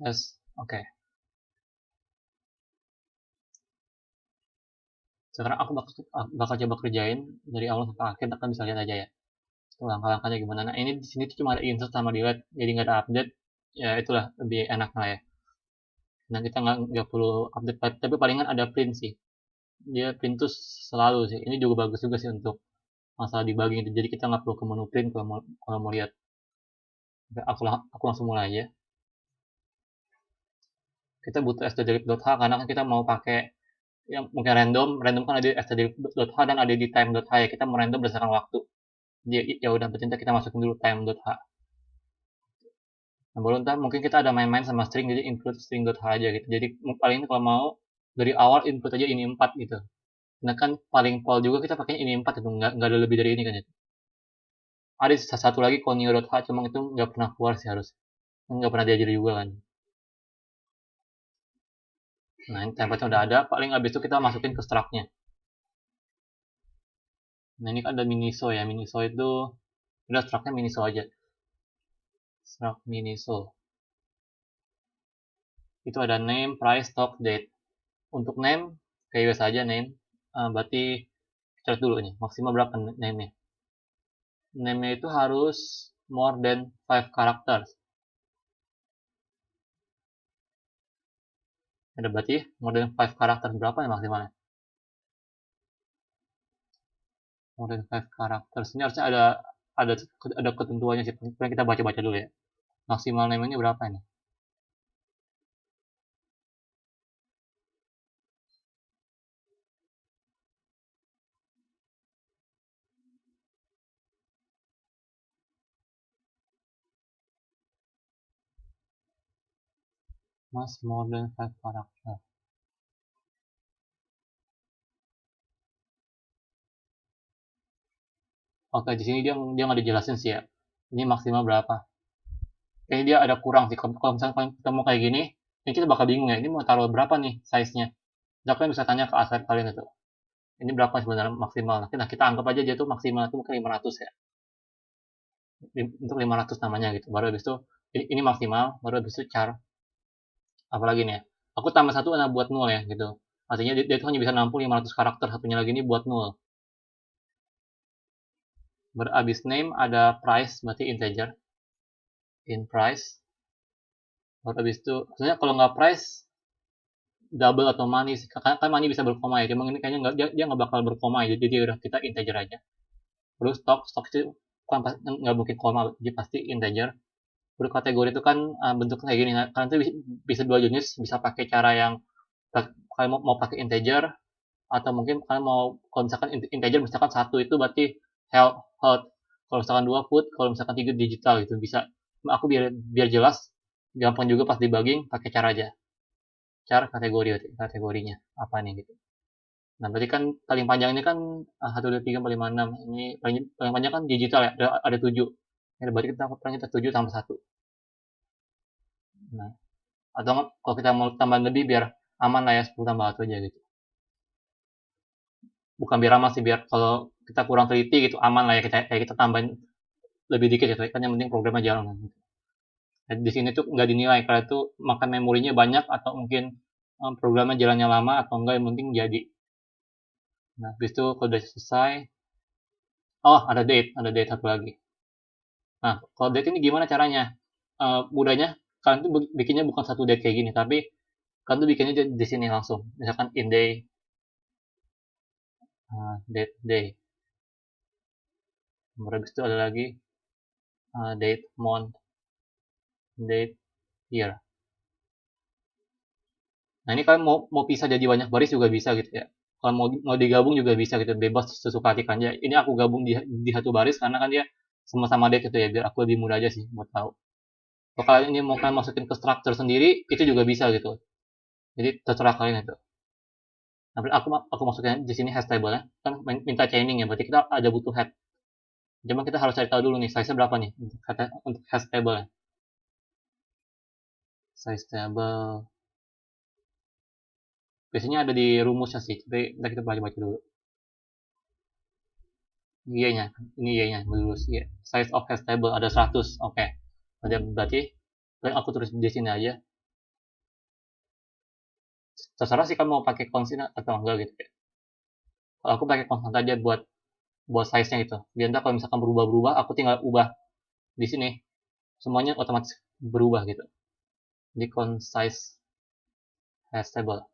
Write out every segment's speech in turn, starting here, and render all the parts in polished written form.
Yes, oke. Sekarang aku bakal coba kerjain dari awal sampai akhir, kita bisa lihat aja ya. Itu langkah-langkahnya gimana. Nah, ini di sini tuh cuma ada insert sama delete, jadi nggak ada update. Ya itulah lebih enak lah ya. Nah, kita nggak perlu update, tapi palingan ada print sih. Dia print tuh selalu sih. Ini juga bagus juga sih untuk masalah debugging itu. Jadi kita nggak perlu ke menu print kalau mau lihat. Aku langsung mulai aja. Kita butuh stdlib.h karena kan kita mau pakai yang mungkin random kan ada di stdlib.h dan ada di time.h ya. Kita mau random berdasarkan waktu. Jadi ya udah berarti kita masukin dulu time.h. Nah, baru ntar mungkin kita ada main-main sama string, jadi include string.h aja gitu. Jadi paling kalau mau dari awal input aja ini 4 gitu. Nah kan paling pol juga kita pakai ini 4 itu, nggak ada lebih dari ini kan itu. Ada satu lagi conio.h, cuma itu nggak pernah keluar sih harus. Nggak pernah diajar juga kan. Nah ini template udah ada, paling abis itu kita masukin ke struct-nya. Nah ini kan ada miniso ya, miniso itu udah struct-nya miniso aja. Struct miniso. Itu ada name, price, stock, date. Untuk name, kayak biasa aja name. Berarti kita dulu nih, maksimal berapa name-nya. Name-nya itu harus more than 5 characters. Ada berarti more than 5 characters berapa ya maksimalnya? More than 5 characters. Ini harusnya ada ada ketentuannya sih. Kita baca-baca dulu ya. Maksimal name-nya berapa ini? Mas more than 5 characters. Oke, di sini dia nggak dijelasin sih ya. Ini maksimal berapa? Kayaknya dia ada kurang sih. Kalau misalnya kita mau kayak gini, ini kita bakal bingung ya. Ini mau taruh berapa nih size-nya? Jadi kalian bisa tanya ke aset kalian itu. Ini berapa sebenarnya maksimal? Nah, kita anggap aja dia tuh maksimal itu mungkin 500 ya. Untuk 500 namanya gitu. Baru habis itu ini maksimal, baru habis itu char. Apalagi nih ya. Aku tambah satu adalah buat nol ya gitu. Artinya dia itu hanya bisa nampung 500 karakter, satunya lagi ini buat nol. Berabis name ada price, berarti integer. In price. Baru habis itu, sebenarnya kalau nggak price, double atau money sih. Kan money bisa berkoma ya. Cuma ini kayaknya dia nggak bakal berkoma ya. Jadi udah kita integer aja. Terus stock itu kan nggak mungkin koma, jadi pasti integer. Kategori itu kan bentuknya kayak gini. Nah, kalian tuh bisa dua jenis, bisa pakai cara yang kalian mau pakai integer, atau mungkin kalian mau, kalau misalkan integer misalkan satu itu berarti health, kalau misalkan dua food, kalau misalkan tiga digital gitu bisa. Aku biar jelas, gampang juga pas debugging pakai cara aja, cara kategorinya apa nih gitu. Nah berarti kan paling panjang ini kan 1, 2, 3, 4, 5, 6, ini paling panjang kan digital ya, ada 7. Ya, berarti kita kurangnya 7 tambah 1. Nah, atau kalau kita mau tambahan lebih biar aman lah ya, 10 tambah 1 aja gitu. Bukan biar aman sih, biar kalau kita kurang teliti gitu aman lah ya, kita tambahin lebih dikit gitu kan, yang penting programnya jalan gitu. Nah, di sini tuh nggak dinilai kalau itu makan memorinya banyak atau mungkin programnya jalannya lama atau enggak, yang penting jadi. Nah habis itu kalau udah selesai, oh ada date satu lagi. Nah kalau date ini gimana caranya? Mudahnya kalian tuh bikinnya bukan satu date kayak gini, tapi kalian tuh bikinnya di sini langsung, misalkan in day, date day. Habis itu ada lagi date month, date year. Nah ini kalian mau pisah jadi banyak baris juga bisa gitu ya. Kalau mau digabung juga bisa gitu, bebas sesuka hati kan ya. Ini aku gabung di satu baris karena kan dia sama-sama date gitu ya, biar aku lebih mudah aja sih buat tahu. Kalau kalian ini mau kalian masukin ke structure sendiri, itu juga bisa gitu. Jadi terserah kalian itu. Nah, aku masukin di sini hash table ya. Kan minta chaining ya, berarti kita ada butuh head. Cuma kita harus cari tahu dulu nih size-nya berapa nih untuk hash table ya. Size table biasanya ada di rumusnya sih, tapi kita baca-baca dulu. Iya-nya, ini iya-nya dulu sih. Iya. Size of hash table ada 100. Oke. Berarti aku tulis di sini aja. terserah sih kamu mau pakai constant atau enggak gitu ya. Kalau aku pakai constant aja buat size-nya itu. Biar ntar kalau misalkan berubah-berubah, aku tinggal ubah di sini, semuanya otomatis berubah gitu. Di size has table.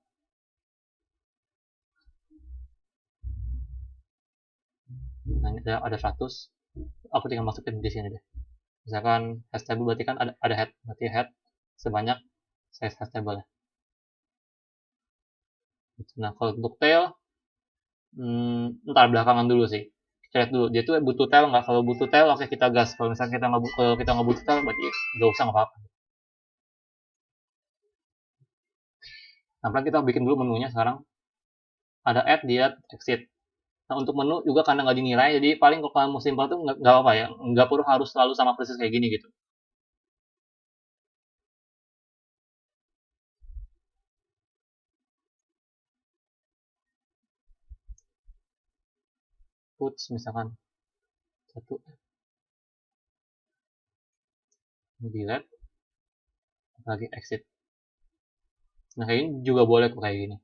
Nah, ini ada 100. Aku tinggal masukin di sini deh. Misalkan has table berarti kan ada head, berarti head sebanyak size has table. Nah, kalau untuk tail, ntar belakangan dulu sih. Kita lihat dulu, dia tuh butuh tail nggak? Kalau butuh tail, oke kita gas. Kalau misalnya kita nggak butuh tail, berarti nggak usah, nggak apa-apa. Nah, kita bikin dulu menunya sekarang. Ada add, dia exit. Nah, untuk menu juga karena nggak dinilai, jadi paling kalau kamu simpel tuh nggak apa ya, nggak perlu harus selalu sama persis kayak gini gitu. Puts misalkan satu, delete, lagi exit. Nah, kayak ini juga boleh kok kayak gini.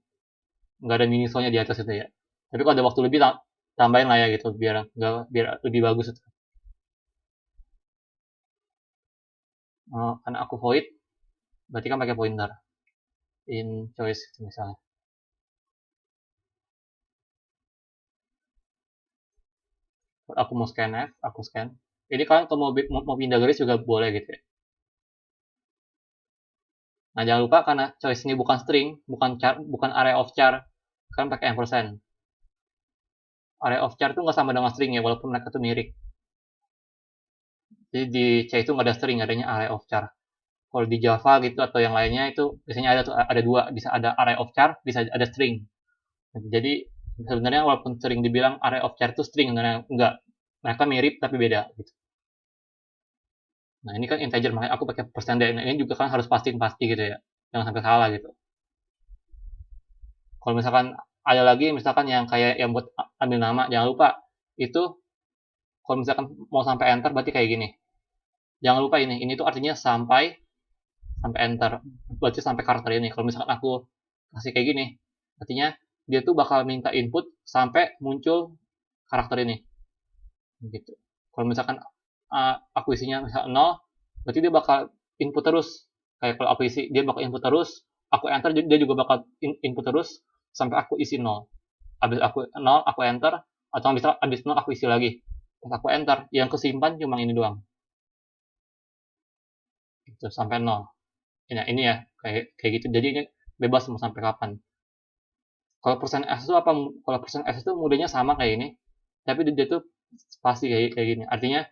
Nggak ada minisonya di atas itu ya. Tapi kalau ada waktu lebih, tambahin lah ya gitu, biar lebih bagus itu. Karena aku void, berarti kan pakai pointer in choice misalnya. Aku mau scan F, aku scan. Jadi kalian kalau mau pindah garis juga boleh gitu ya. Nah, jangan lupa karena choice ini bukan string, bukan array of char, kalian pakai ampersand. Array of char itu nggak sama dengan string ya, walaupun mereka tuh mirip. Jadi di C itu nggak ada string, adanya array of char. Kalau di Java gitu atau yang lainnya itu biasanya ada dua, bisa ada array of char, bisa ada string. Jadi sebenarnya walaupun sering dibilang array of char itu string, sebenarnya enggak. Mereka mirip tapi beda gitu. Nah, ini kan integer, makanya aku pakai persen D. Nah, ini juga kan harus pasti gitu ya. Jangan sampai salah gitu. Kalau misalkan ada lagi misalkan yang kayak yang buat ambil nama, jangan lupa itu kalau misalkan mau sampai enter berarti kayak gini. Jangan lupa ini tuh artinya sampai enter. Berarti sampai karakter ini. Kalau misalkan aku kasih kayak gini, artinya dia tuh bakal minta input sampai muncul karakter ini. Gitu. Kalau misalkan aku isinya misalkan 0, berarti dia bakal input terus. Kayak kalau aku isi, dia bakal input terus. Aku enter, dia juga bakal input terus sampai aku isi 0. Habis aku 0, aku enter, atau bisa habis 0 aku isi lagi. Pas aku enter, yang kesimpan cuma ini doang. Gitu, sampai 0. Nah, ini ya, kayak gitu. Jadi ini bebas mau sampai kapan. Kalau persen S itu apa? Kalau persen S itu mudahnya sama kayak ini, tapi dia tuh spasi kayak gini. Artinya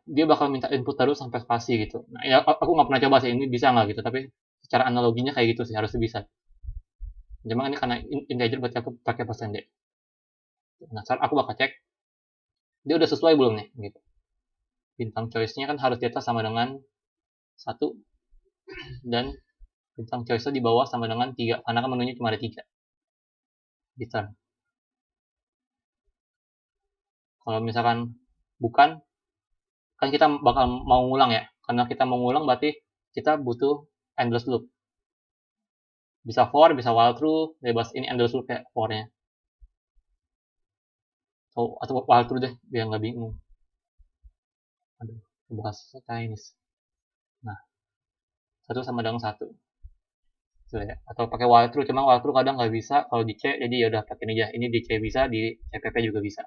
dia bakal minta input terus sampai spasi gitu. Nah, ya, aku nggak pernah coba sih ini bisa nggak gitu, tapi secara analoginya kayak gitu sih harusnya bisa. Cuma ini karena integer berarti aku pakai persen D. Nah, sekarang aku bakal cek dia udah sesuai belum nih gitu. Bintang choice-nya kan harus di atas sama dengan 1 dan bintang choice-nya di bawah sama dengan 3 karena kan menunya cuma ada 3. Bisa. Kalau misalkan bukan, kan kita bakal mau ngulang ya. Karena kita mau ngulang berarti kita butuh endless loop. Bisa for, bisa while true, bebas ini endless loop kayak for-nya. Atau while true deh, biar nggak bingung. Aduh, bahas Chinese. Nah, 1 sama dengan 1. Ya. Atau pakai while true, cuma while true kadang nggak bisa kalau di C, jadi ya udah pakai ini aja. Ini di C bisa, di CPP juga bisa.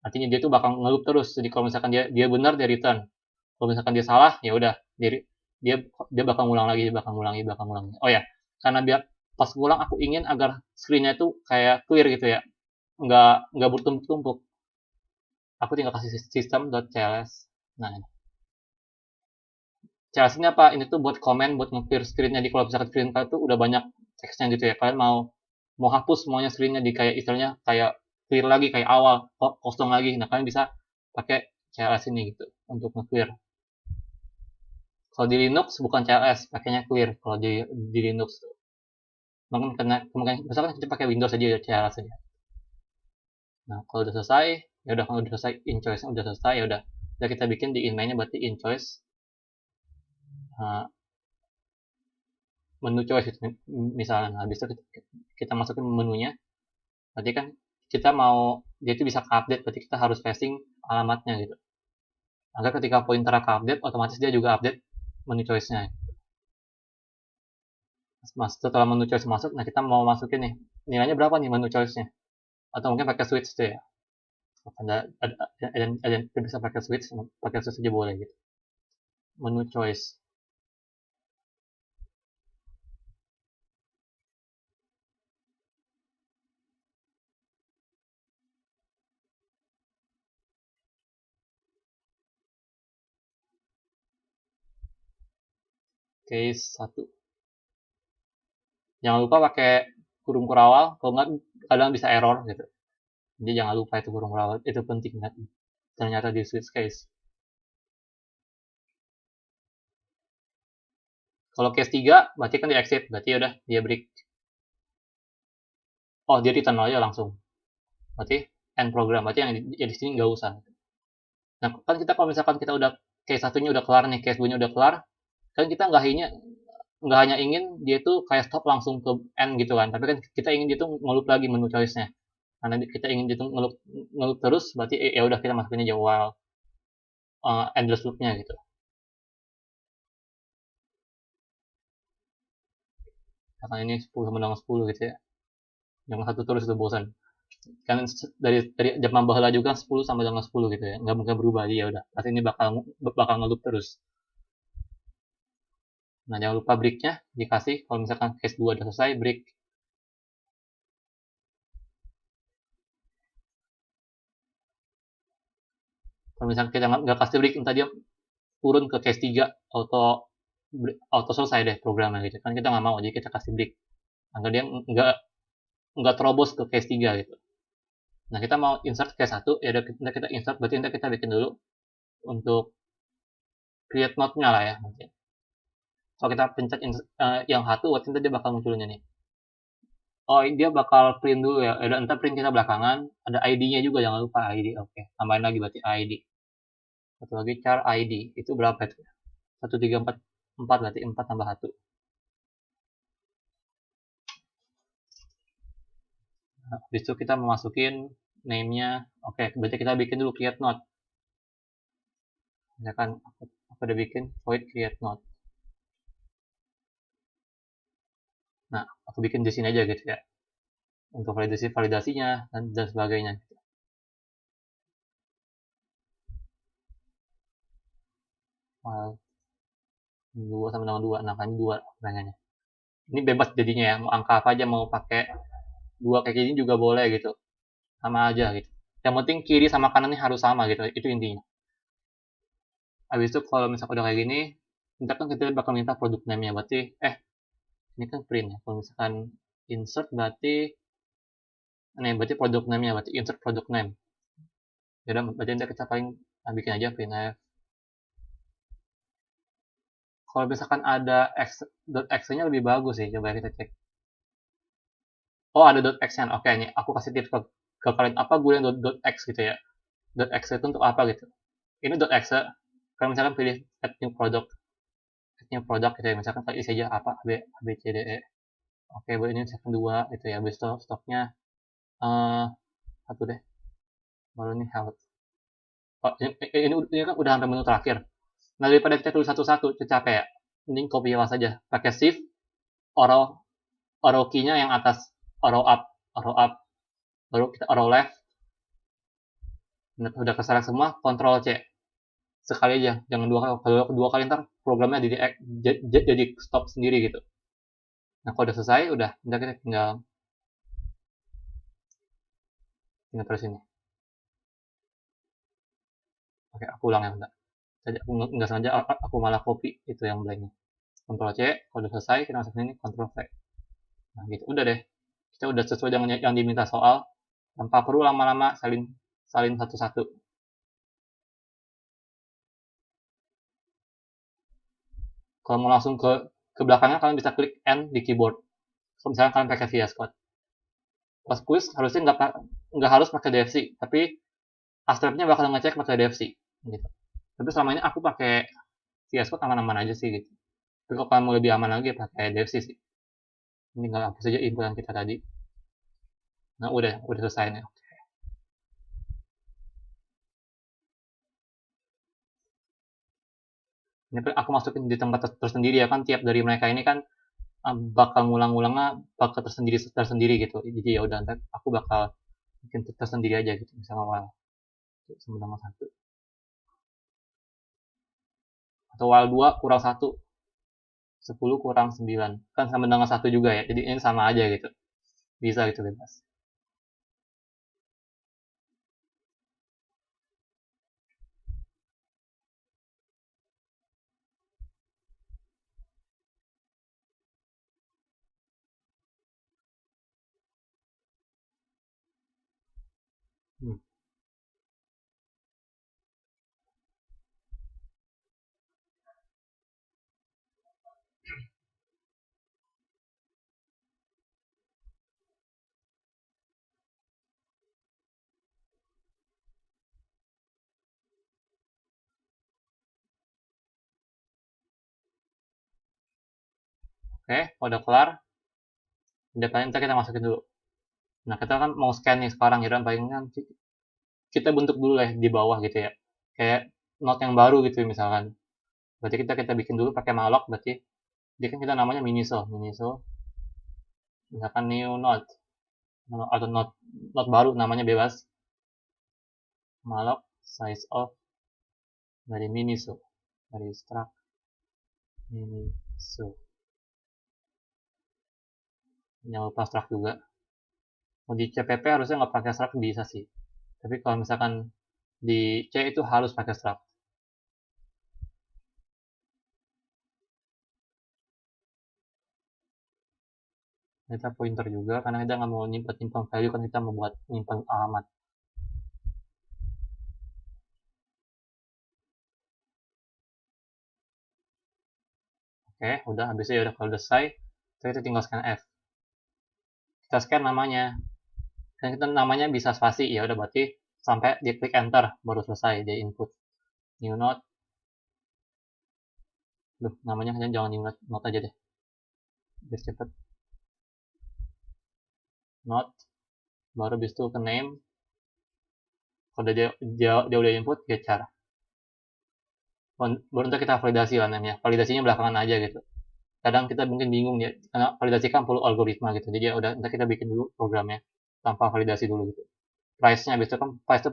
Artinya dia tuh bakal ngeloop terus. Jadi kalau misalkan dia benar, dia return. Kalau misalkan dia salah, ya udah dia dia dia bakal ngulang lagi, bakal ngulangi. Oh ya, karena biar pas ngulang aku ingin agar screen-nya itu kayak clear gitu ya, nggak bertumpuk-tumpuk. Aku tinggal kasih system.cls. Nah, cls ini apa? Ini tuh buat komen, buat nge-clear screen-nya. Jadi kalau misalkan screen kalian tuh udah banyak teksnya gitu ya, kalian mau hapus semuanya screen-nya di kayak istilahnya kayak clear lagi kayak awal, kosong lagi. Nah, kalian bisa pakai cls ini gitu untuk nge-clear. Kalau di Linux bukan CLS, pakainya clear kalau di Linux tuh. Mungkin misalkan kita pakai Windows aja ya CLS aja. Nah, kalau udah selesai, ya udah kalau udah selesai in choice udah selesai ya udah. Udah kita bikin di in main-nya berarti in choice. Nah, menu choice gitu, misalnya. Nah, habis itu kita masukin menunya, berarti kan kita mau dia itu bisa update, berarti kita harus passing alamatnya gitu. Agar ketika pointer update, otomatis dia juga update menu choice-nya. Setelah menu choice masuk, nah kita mau masukin nih, nilainya berapa nih menu choice-nya. Atau mungkin pakai switch tuh ya. Ada yang bisa pakai switch aja boleh gitu. Menu choice. Case 1. Jangan lupa pakai kurung kurawal, kalau nggak kadang bisa error gitu. Jadi jangan lupa itu kurung kurawal, itu penting kan. Ternyata di switch case. Kalau case 3, berarti kan di exit, berarti udah dia break. Oh, dia return aja langsung. Berarti end program, berarti yang di sini nggak usah. Nah, kan kita kalau misalkan kita udah case satunya udah kelar nih, case 2-nya udah kelar, kan kita nggak hanya ingin dia tuh kayak stop langsung ke end gitu kan, tapi kan kita ingin dia tuh ngelup lagi menu choice-nya. Karena kita ingin dia tuh ngelup terus, berarti ya udah kita masukin aja while endless loop-nya gitu. Karena ini 10 sama dengan 10 gitu ya. Jangan satu terus itu bosan. Kan dari zaman baheula juga 10 sama dengan 10 gitu ya. Nggak mungkin berubah, ya udah. Pasti ini bakal ngelup terus. Nah, jangan lupa break-nya dikasih. Kalau misalkan case 2 udah selesai, break. Kalau misalkan kita nggak kasih break, entah dia turun ke case 3, auto selesai deh programnya gitu. Kan kita nggak mau, jadi kita kasih break. Agar dia nggak terobos ke case 3 gitu. Nah, kita mau insert case 1, ya udah kita insert, berarti kita bikin dulu untuk create node-nya lah ya mungkin. Kalau kita pencet yang satu, berarti dia bakal munculnya nih. Oh, dia bakal print dulu ya. Ada entar print kita belakangan. Ada ID-nya juga, jangan lupa ID. Oke, tambahin lagi berarti ID. Satu lagi char ID. Itu berapa itu? 1344 berarti 4 tambah 1. Nah, habis itu kita memasukin name-nya. Oke, berarti kita bikin dulu create node. Misalkan aku udah bikin void create node. Nah, aku bikin di sini aja gitu ya. Untuk validasinya dan sebagainya. 2 sama dengan 2, nah kan 2 nanya. Ini bebas jadinya ya, mau angka apa aja, mau pakai 2 kayak gini juga boleh gitu. Sama aja gitu. Yang penting kiri sama kanan ini harus sama gitu, itu intinya. Habis itu kalau misalkan udah kayak gini, kita bakal minta produk name-nya, berarti ini kan print ya. Kalau misalkan insert berarti berarti produk name-nya, berarti insert product name. Jadi berarti nanti kita paling bikin aja printf. Kalau misalkan ada .x-nya lebih bagus sih, coba kita cek. Oh, ada .x-nya. Oke, ini aku kasih tips ke kalian apa gunanya .x gitu ya. .x itu untuk apa gitu. Ini .x, kalau misalkan pilih add new product gitu ya, misalkan isi aja apa a b c d e. Oke, buat ini second 2 gitu ya. Habis itu stoknya satu deh. Baru ini health. Oh, ini kan udah sampai menu terakhir. Nah, daripada kita tulis satu-satu, itu capek ya. Mending copy saja. Pakai shift, arrow key-nya yang atas, arrow up, baru kita arrow left. Udah keselect semua, Ctrl C. Sekali aja, jangan dua kali. Kalau dua kali ntar programnya jadi stop sendiri gitu. Nah, kalau udah selesai, udah kita tinggal terus ini. Oke, aku ulang ya, bentar. Tadi aku nggak sengaja, aku malah copy itu yang blanknya. Ctrl C, kalau udah selesai, kita masuk ini, Ctrl V. Nah, gitu. Udah deh. Kita udah sesuai dengan yang diminta soal, tanpa perlu lama-lama salin satu-satu. Kalau mau langsung ke belakangnya, kalian bisa klik N di keyboard. So, misalnya kalian pakai VS Code. Pas quiz harusnya nggak harus pakai DFC, tapi Astrapnya bakal ngecek pakai DFC gitu. Tapi selama ini aku pakai VS Code aman-aman aja sih gitu. Tapi kalau kamu lebih aman lagi pakai devsi sih. Ini tinggal hapus saja inputan kita tadi. Nah, udah selesai nih. Ini aku masukin di tempat tersendiri ya kan, tiap dari mereka ini kan bakal ngulang-ngulangnya bakal tersendiri gitu. Jadi ya udah, ntar aku bakal bikin tersendiri aja gitu, misalnya while sama dengan 1 atau while 2 kurang 1, 10 kurang 9 kan sama dengan 1 juga ya, jadi ini sama aja gitu, bisa gitu bebas. hmm. Oke, udah kelar, udah paling kita masukin dulu. Nah, kita kan mau scan nih sekarang ya, dan paling kan kita bentuk dulu lah di bawah gitu ya, kayak node yang baru gitu misalkan. Berarti kita bikin dulu pakai malloc, berarti dia kan kita namanya miniso misalkan new node atau node baru namanya bebas, malloc size of dari miniso, dari struct miniso, jangan lupa struct juga. Mau di CPP harusnya nggak pakai struct bisa sih, tapi kalau misalkan di C itu harus pakai struct. Kita pointer juga karena kita nggak mau nyimpan value, kan kita mau buat nyimpan alamat. Oke, udah habis ya, udah kalau udah selesai kita tinggal scan F, kita scan namanya, dan kita namanya bisa spasi ya udah, berarti sampai di klik enter baru selesai dia input new node. Duh, namanya jangan new node aja deh biar cepet. Node baru habis itu ke name, kalau dia udah input getchar, baru ntar kita validasi lah namanya, validasinya belakangan aja gitu. Kadang kita mungkin bingung ya, karena validasi kan perlu algoritma gitu, jadi ya udah ntar kita bikin dulu programnya tanpa validasi dulu gitu. Price-nya habis itu kan price itu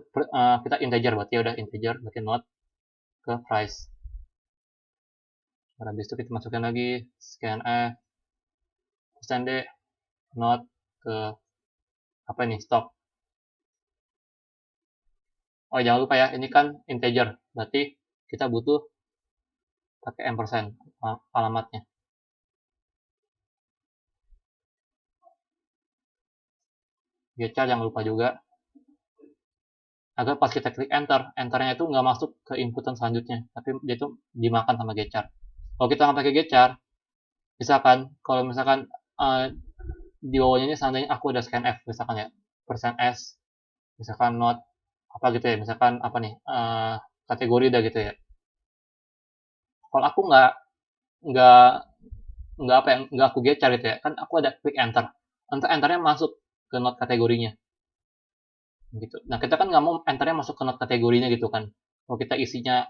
kita integer, berarti ya udah integer, berarti node ke price. Nah, habis itu kita masukkan lagi scanf persen d node ke apa ini, stock. Oh jangan lupa ya, ini kan integer, berarti kita butuh pakai ampersand alamatnya. Getchar jangan lupa juga, agar pas kita klik enter, enternya itu nggak masuk ke inputan selanjutnya, tapi dia itu dimakan sama getchar. Kalau kita nggak pakai getchar, misalkan kalau misalkan uh, di bawahnya ini seandainya aku ada scanf misalkan ya, persen %s misalkan not apa gitu ya, misalkan apa nih, kategori dah gitu ya. Kalau aku nggak nggak apa yang nggak aku getchar gitu ya, kan aku ada klik enter, enternya masuk ke not kategorinya gitu. Nah kita kan nggak mau enternya masuk ke not kategorinya gitu kan. Kalau kita isinya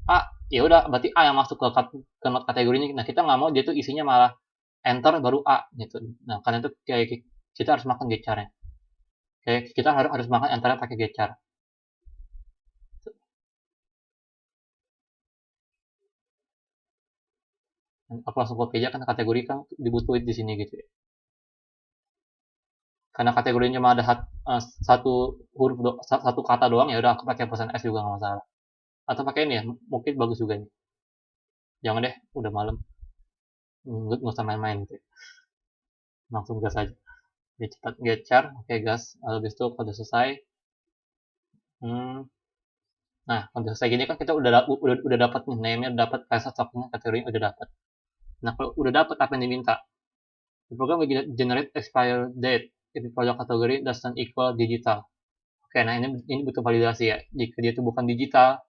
A, ya udah berarti A yang masuk ke not kategorinya. Nah kita nggak mau dia tuh isinya malah enter baru A gitu. Nah karena itu kayak kita harus makan getcharnya. Kayak kita harus makan enternya pakai getchar. Aku langsung copy aja, kan kategori kan dibutuhin di sini gitu ya. Karena kategorinya cuma ada satu huruf satu kata doang, ya udah aku pakai persen s juga nggak masalah. Atau pakai ini ya, mungkin bagus juga nih. Jangan deh, udah malam, nggak usah main-main gitu ya. Langsung gas aja. Ya, cepat getchar, oke gas. Habis itu kalau udah selesai, hmm, nah kalau udah selesai gini kan kita udah dapat nih name-nya, dapat price stock-nya, kategorinya udah dapat. Nah kalau udah dapat apa yang diminta, the program will generate expire date if the product category doesn't equal digital. Oke, nah ini butuh validasi ya. Jika dia itu bukan digital,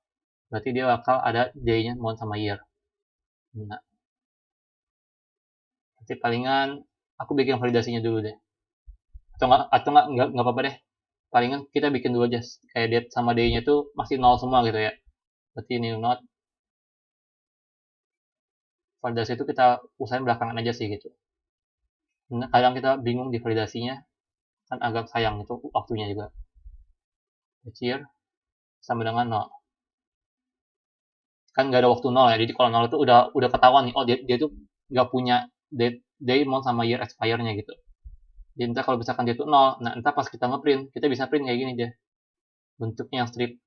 berarti dia bakal ada day-nya month sama year. Nah, Nanti palingan aku bikin validasinya dulu deh. Atau nggak apa-apa deh. Palingan kita bikin dulu aja kayak date sama day-nya tuh masih nol semua gitu ya. Berarti new node. Validasi itu kita usahain belakangan aja sih gitu. Nah, kadang kita bingung di validasinya, kan agak sayang itu waktunya juga. Here sama dengan nol. Kan nggak ada waktu nol ya, jadi kalau nol itu udah ketahuan nih, oh dia tuh nggak punya day month sama year expire-nya gitu. Jadi entah kalau misalkan dia tuh nol, nah entah pas kita ngeprint, kita bisa print kayak gini deh, bentuknya yang strip.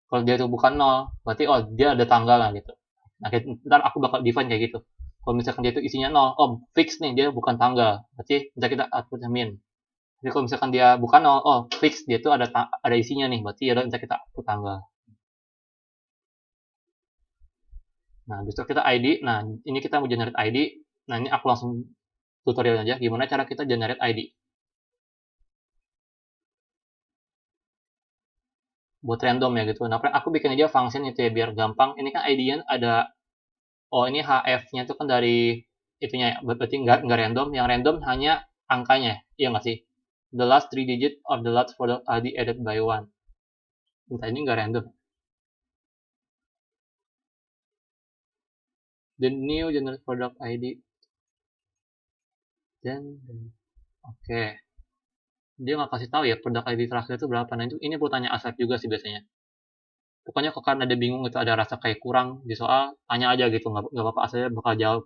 Kalau dia tuh bukan nol, berarti oh dia ada tanggal lah gitu. Nah ntar aku bakal define kayak gitu. Kalau misalkan dia tuh isinya nol, oh fix nih dia bukan tanggal, berarti ntar kita outputnya min. Jadi kalau misalkan dia bukan nol, oh fix dia tuh ada isinya nih, berarti ya ntar kita output tanggal. Nah, besok kita ID. Nah, ini kita mau generate ID. Nah, ini aku langsung tutorial aja gimana cara kita generate ID. Buat random ya gitu. Nah, aku bikin aja function itu ya biar gampang. Ini kan ID-nya ada, oh ini HF-nya itu kan dari itunya ya. Berarti nggak random. Yang random hanya angkanya. Iya nggak sih? The last 3 digit of the last product ID added by one. Entah ini nggak random. The new generate product ID. Dan oke. Dia nggak kasih tahu ya produk ID terakhir itu berapa. Nah, ini perlu tanya Asep juga sih biasanya. Pokoknya kok karena ada bingung itu ada rasa kayak kurang di soal, tanya aja gitu, nggak apa-apa, Asep bakal jawab.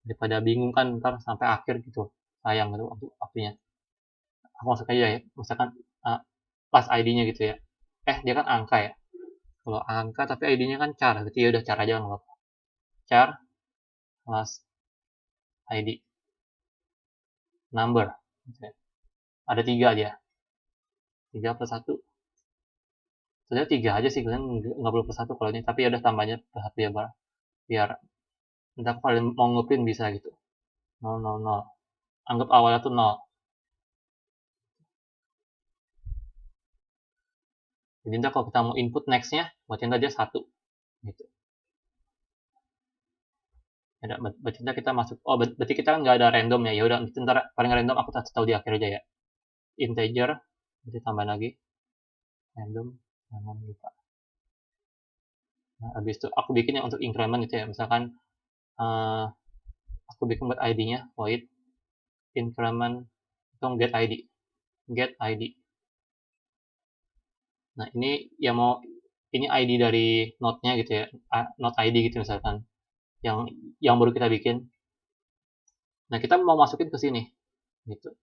Daripada bingung kan ntar sampai akhir gitu, sayang gitu waktunya. Aku masuk aja ya, misalkan uh, pas ID-nya gitu ya. Dia kan angka ya. Kalau angka tapi ID-nya kan char, berarti ya udah char aja nggak apa-apa. Char plus ID number. Gitu ya. Ada 3 aja. 3 plus 1. Sebenarnya 3 aja sih, kalian nggak perlu plus 1 kalau ini. Tapi ya udah tambahnya plus 1 ya, biar entah kalau mau ngeprint bisa gitu. 0, 0, 0. Anggap awalnya tuh 0. Jadi ntar kalau kita mau input next-nya, berarti ntar dia 1. Gitu. Ya, berarti ntar kita masuk, oh berarti kita kan nggak ada random ya, yaudah ntar paling random aku kasih tahu di akhir aja ya. Integer, nanti tambah lagi. Random, jangan lupa. Nah, habis itu aku bikin yang untuk increment itu ya, misalkan aku bikin buat ID-nya, void increment, atau get ID. Get ID. Nah, ini yang mau, ini ID dari node-nya gitu ya, node ID gitu misalkan. Yang baru kita bikin. Nah, kita mau masukin ke sini. Gitu.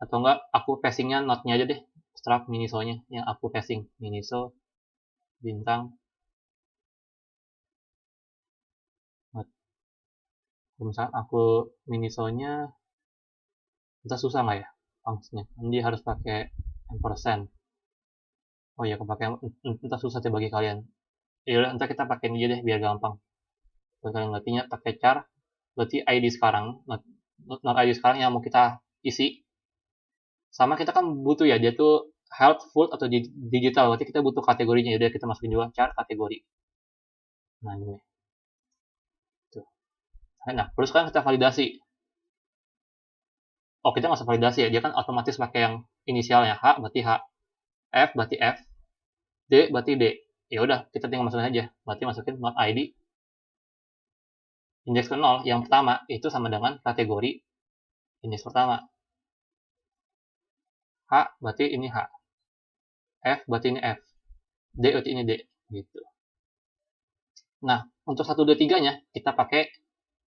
Atau enggak, aku passingnya node-nya aja deh. Struct miniso-nya yang aku passing. Miniso, bintang, node. Kalau misalkan aku miniso-nya, entah susah nggak ya fungsinya. Nanti harus pakai ampersand. Oh ya, kepakai entah susah sih bagi kalian. Ya udah, entar kita pakai ini aja deh biar gampang. Kalau kalian ngertinya pakai char, berarti ID sekarang, not ID sekarang yang mau kita isi. Sama kita kan butuh ya, dia tuh health, food, atau digital. Berarti kita butuh kategorinya. Yaudah kita masukin juga char kategori. Nah ini. Tuh. Nah, terus kan kita validasi. Oh, kita nggak usah validasi ya. Dia kan otomatis pakai yang inisialnya. H berarti H. F berarti F. D berarti D. Ya udah, kita tinggal masukin aja. Berarti masukin not ID. Indeks ke 0 yang pertama itu sama dengan kategori indeks pertama. H berarti ini H. F berarti ini F. D berarti ini D. Gitu. Nah, untuk 1, 2, 3-nya kita pakai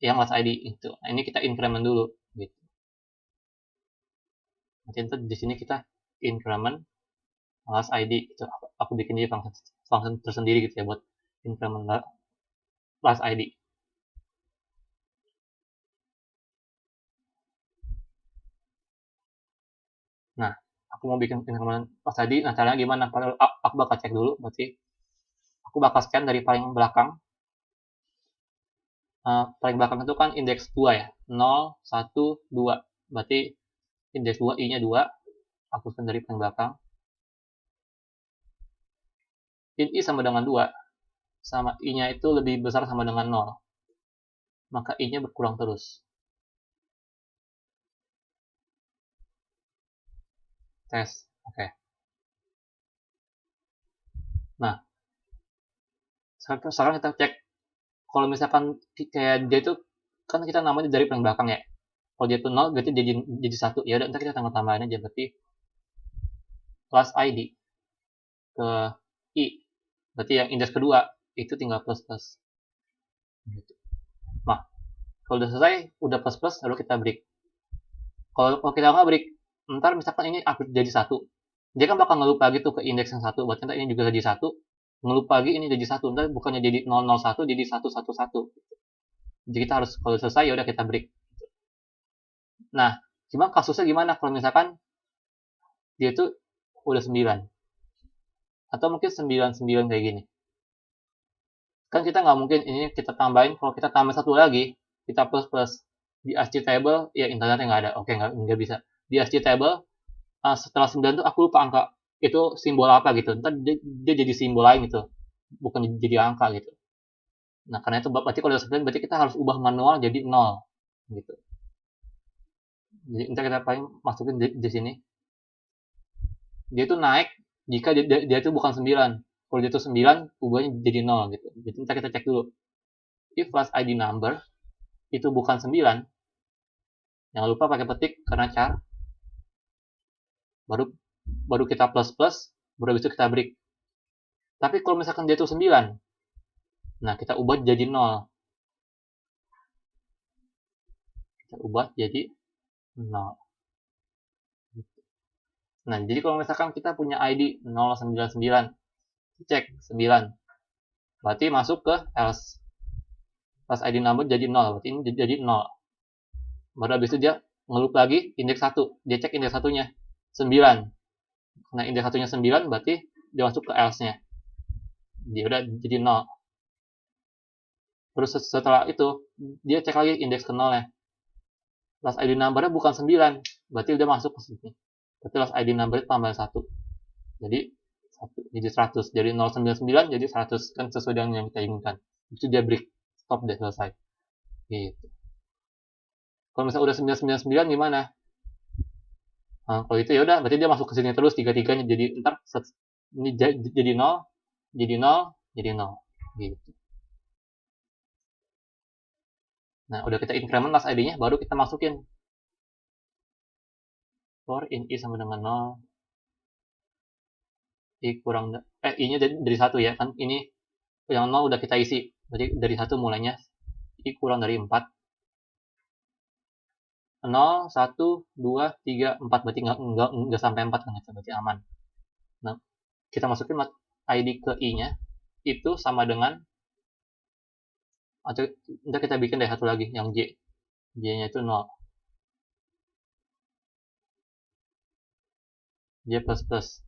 yang last ID itu. Nah, ini kita increment dulu gitu. Nanti di sini kita increment last ID itu aku bikin dia function tersendiri gitu ya buat increment last ID. Nah, aku mau bikin increment last ID. Nah, caranya gimana? Aku bakal cek dulu. Berarti aku bakal scan dari paling belakang. Paling belakang itu kan indeks 2 ya. 0, 1, 2. Berarti indeks 2 I-nya 2. Aku scan dari paling belakang. In I sama dengan 2. Sama I-nya itu lebih besar sama dengan 0. maka I-nya berkurang terus. Tes, oke. Nah, sekarang kita cek, kalau misalkan kayak dia itu, kan kita namanya dari paling belakang ya. Kalau dia itu 0, berarti jadi 1. Ya udah, ntar kita tambah-tambahin aja, berarti plus ID ke I. Berarti yang indeks kedua, itu tinggal plus-plus. Gitu. Nah, kalau udah selesai, udah plus-plus, lalu kita break. Kalau kita nggak break, ntar misalkan ini update jadi 1. Dia kan bakal ngelup lagi tuh ke indeks yang 1. Berarti ntar ini juga jadi 1. Ngelup lagi ini jadi 1. Ntar bukannya jadi 001, jadi 111. Jadi kita harus, kalau selesai, ya udah kita break. Nah, cuma kasusnya gimana kalau misalkan dia tuh udah 9. Atau mungkin 99 kayak gini. Kan kita nggak mungkin ini kita tambahin, kalau kita tambah satu lagi, kita plus plus di ASCII table, ya internetnya nggak ada, oke, nggak bisa. Di ASCII table, setelah 9 tuh aku lupa angka, itu simbol apa gitu, ntar dia jadi simbol lain gitu, bukan jadi angka gitu. Nah, karena itu berarti kalau udah 9, berarti kita harus ubah manual jadi 0 gitu. Jadi ntar kita paling masukin di sini, dia tuh naik jika dia tuh bukan 9. Kalau dia tuh 9, ubahnya jadi 0 gitu. Jadi ntar kita cek dulu. If last ID number itu bukan 9, jangan lupa pakai petik karena char. Baru baru kita plus plus, baru habis itu kita break. Tapi kalau misalkan dia tuh 9, nah kita ubah jadi 0. Kita ubah jadi 0. Nah, jadi kalau misalkan kita punya ID 099, cek 9. Berarti masuk ke else. Pas ID number jadi 0, berarti ini jadi 0. Baru habis itu dia ngelup lagi indeks 1. Dia cek indeks satunya 9. Nah, indeks satunya 9, berarti dia masuk ke else-nya. Dia udah jadi 0. Terus setelah itu, dia cek lagi indeks ke 0-nya. Last ID number-nya bukan 9, berarti udah masuk ke sini. Berarti last ID number tambah 1. Jadi 1 jadi 100. Jadi 099 jadi 100, kan sesuai dengan yang kita inginkan. Itu dia break, stop deh, selesai. Gitu. Kalau misalnya udah 999 gimana? Nah, kalau itu ya udah, berarti dia masuk ke sini terus tiga-tiganya, jadi ntar ini jadi 0, jadi 0, jadi 0. Gitu. Nah, udah kita increment last ID-nya, baru kita masukin for in I sama dengan 0, I kurang, I-nya dari 1 ya, kan ini yang 0 udah kita isi, berarti dari 1 mulainya, I kurang dari 4, 0, 1, 2, 3, 4, berarti nggak sampai 4 kan, berarti aman. Nah, kita masukin ID ke I-nya, itu sama dengan, atau nanti kita bikin deh satu lagi, yang J. J-nya itu 0. J plus plus.